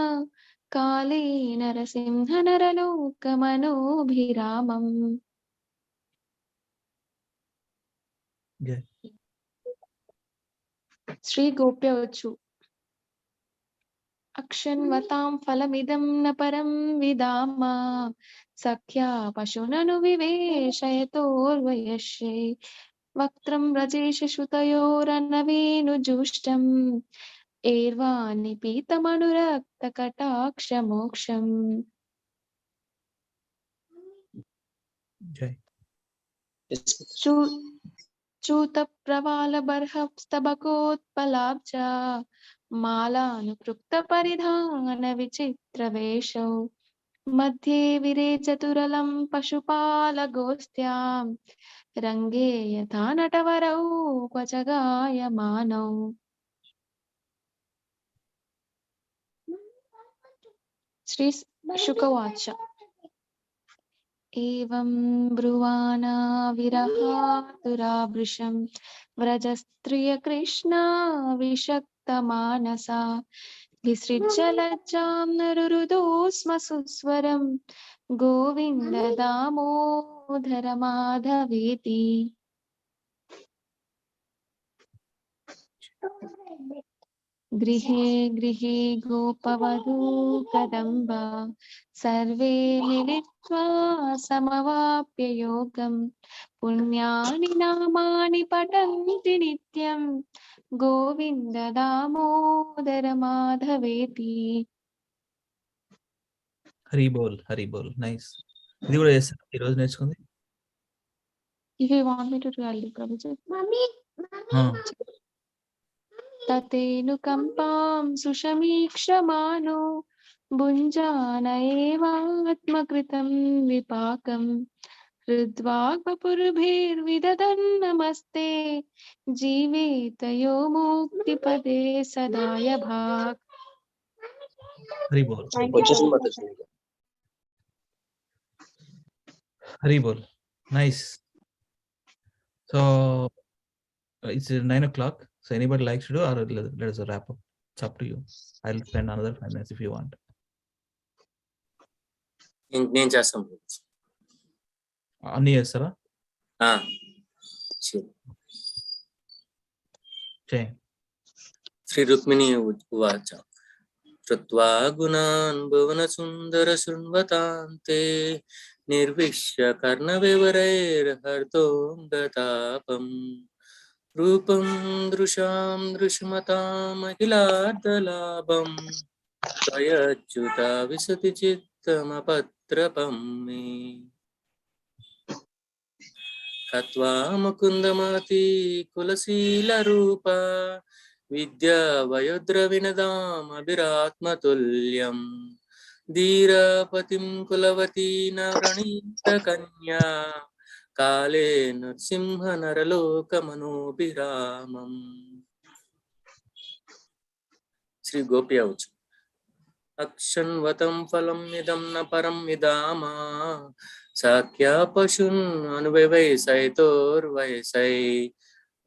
काले नरसिंह नरलोकमनोभिरामम्. श्री गोप्यवचु. अक्षन्वतां फलमिदं न परं विदामा सख्या पशुननु विवेशयतोर्वयश्ये वक्त्रं व्रजेश श्रुतयोरनवेनुजुष्टम् एर्वाणि पीतमनुरक्तकटाक्षमोक्षम्. जय. च्यूतप्रवालबर्हस्तबकोत्पलाब्जा मालानुपृक्तपरिधानविचित्रवेषौ मध्ये विरेचतुरलं पशुपालगोस्त्यां रङ्गे यथा नटवरौ क्वच गायमानौ। श्री शुकवाच एवं ब्रुवाना विरहातुराभृशं व्रजस्त्रियकृष्णा विषक्तमानसा विसृज्य लज्जां नरुरुदो स्म सुस्वरं गोविन्द दामोदर माधवेति। गृहे गृहे गोपवधू कदम्बा सर्वे मिलित्वा समवाप्य योगं पुण्यानि नामानि पठन्ति नित्यं गोविन्द दामोदर माधवेति। హరి బోల్ హరి బోల్ నైస్. ఇది కూడా చేస్తాను ఈ రోజు నేర్చుకుంది. If you want me to tell you, Prabhuji. ततेऽनुकम्पां सुषमीक्षमाणो भुञ्जान एवात्मकृतं विपाकं हृद्वाग्वपुर्भिर्विदधन्नमस्ते जीवेतयो मुक्तिपदे सदाय भाक्। హరి బోల్ హరి బోల్ nice. So it's 9 o'clock. So anybody likes to do, or let us wrap up. It's up to you. I'll spend another 5 minutes if you want. నేను చేస్తాను. అన్నీ చేస్తారా? శ్రీ రుక్మిణీ ఉవాచ శ్రుత్వా గుణాన్ భువన సుందర శృణ్వతాంతే నిర్విశ్య కర్ణవివరైర్హర్తోంగతాపం రూపం దృశాం దృశ్మతామఖిలార్ధలాభం త్వయచ్యుత విశతి చిత్తమపత్రపం మే కత్వా ముకుందమతి కులశీల రూప విద్యా వయోద్రవినదామభిరాత్మతుల్యం ధీరపతిం కులవతీన వ్రణీత కన్యా కాలే నృసింహ నరలోకమనోభిరామం. శ్రీ గోప్యవచ్చు అక్షన్వతం ఫలం ఇదం న పరం విదామా సాఖ్యా పశున్ అనువైసైతోర్వైసై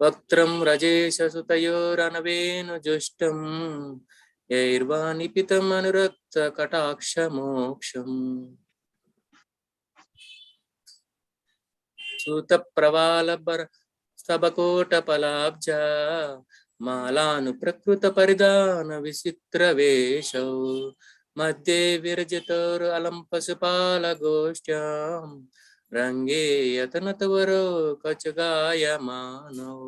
వక్త్రం రజేశ సుతయోరనవేను జుష్టం యైర్వా నిపితం అనురక్త కటాక్ష మోక్షం. సూత ప్రవాళబర స్తబకోట పలాబ్జ మాలాను ప్రకృత పరిధాన విచిత్ర వేషౌ మధ్యే విరజితోర్ అలం పశుపాల గోష్ఠ్యాం రంగే యతనతవరో కచగాయమానౌ.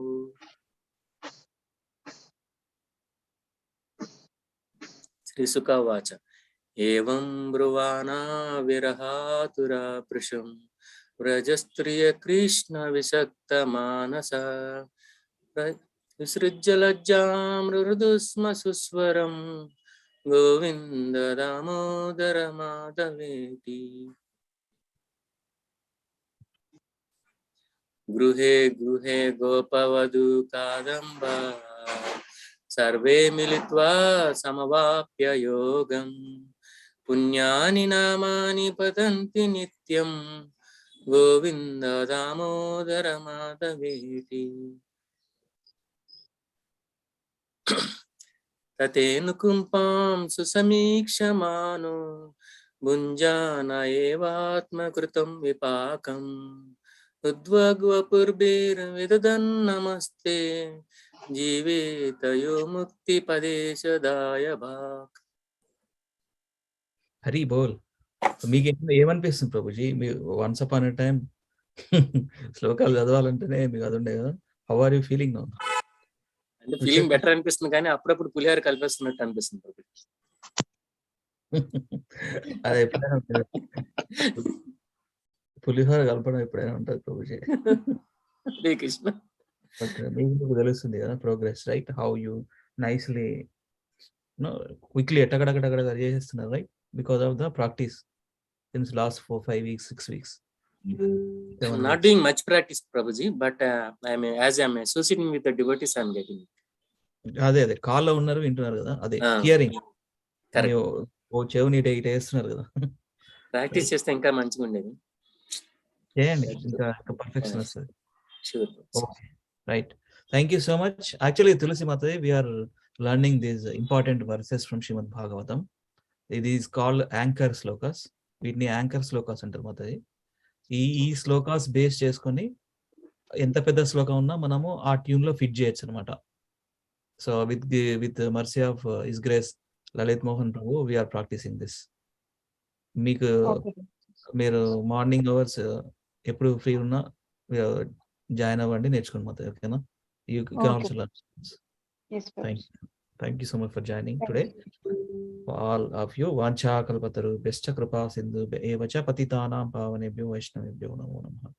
శ్రీ సుఖవాచ ఏవం బ్రువాణా విరహాతురా పృశం వ్రజస్త్రియ కృష్ణ విసక్త మానస విసృజ్య లజ్జాం రురుదుస్మ సుస్వరం గోవింద దామోదర మాధవేతి. గృహే గృహే గోపవధూ కాదంబా సర్వే మిలిత్వా సమవాప్య యోగం పుణ్యాని నామాని పతంతి నిత్యం గోవింద దామోదర మాధవేతి. తతేనుకుంపాం సుసమీక్షమానో భుంజాన ఏవాత్మకృతం విపాకం ఉద్వగ్వపుర్భిర్విదధన్నమస్తే జీవేతయో ముక్తిపదే సదాయ భాక్. హరి బోల్. మీకు ఏమనిపిస్తుంది ప్రభుజీ? మీ వన్స్ అపాన్ ఎ టైం శ్లోకాలు చదవాలంటేనే మీకు అది ఉండే కదా. How are you feeling now? అంటే ఫీలింగ్ బెటర్ అనిపిస్తుంది, కానీ అప్పుడప్పుడు పులిహార కలిపేస్తున్నట్టు అనిపిస్తుంది. అది పులిహోర కలపడం ఎప్పుడైనా ఉంటుంది ప్రభుజీ. హరే కృష్ణ. బట్ మీకు తెలుస్తుంది కదా progress, right? How you nicely quickly ఎట్టగడగడగడ చేసేస్తున్నారు, right? Because of the practice since last 4-5 weeks, 6 weeks. I'm not doing much practice, Prabhuji, but as I'm associating with the devotees, I'm getting it. అదే కాల్లో ఉన్నారు, వింటున్నారు కదా, అదే hearing. ఓ చెవుని ఇట వేస్తున్నారు కదా. ప్రాక్టీస్ చేస్తే ఇంకా మంచిగా ఉండేది. చేయండి, ఇంకా పర్ఫెక్షన్ వస్తుంది. Okay, right. Thank you so much. Actually Tulasi మాతది, we are learning these important verses from Shrimad Bhagavatam. ఇది ఈస్ కాల్డ్ యాంకర్ శ్లోకాస్. వీటిని యాంకర్ శ్లోకాస్ అంటారు మాతది. ఈ శ్లోకాస్ బేస్ చేసుకొని ఎంత పెద్ద శ్లోకం ఉన్నా మనము ఆ ట్యూన్ లో ఫిట్ చేయొచ్చు అనమాట. So with mercy of his grace Lalit Mohan Prabhu, we are practising this. మీకు మీరు మార్నింగ్ అవర్స్ ఎప్పుడు ఫ్రీ ఉన్నా జాయిన్ అవ్వండి, నేర్చుకోండి మాత్రం. ఓకేనా? You can also learn. Thank you so much for joining today. All of you. వాంఛా కల్పతరు బెస్ట్ కృపా సింధు ఏవచ పతితానాం పావనేభ్యో వైష్ణవేభ్యో నమో నమః.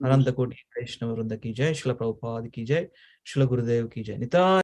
అనంత కోటి వైష్ణవ వృంద की जय, श्रील प्रभुपाद की जय, श्रील गुरुदेव की जय. निताय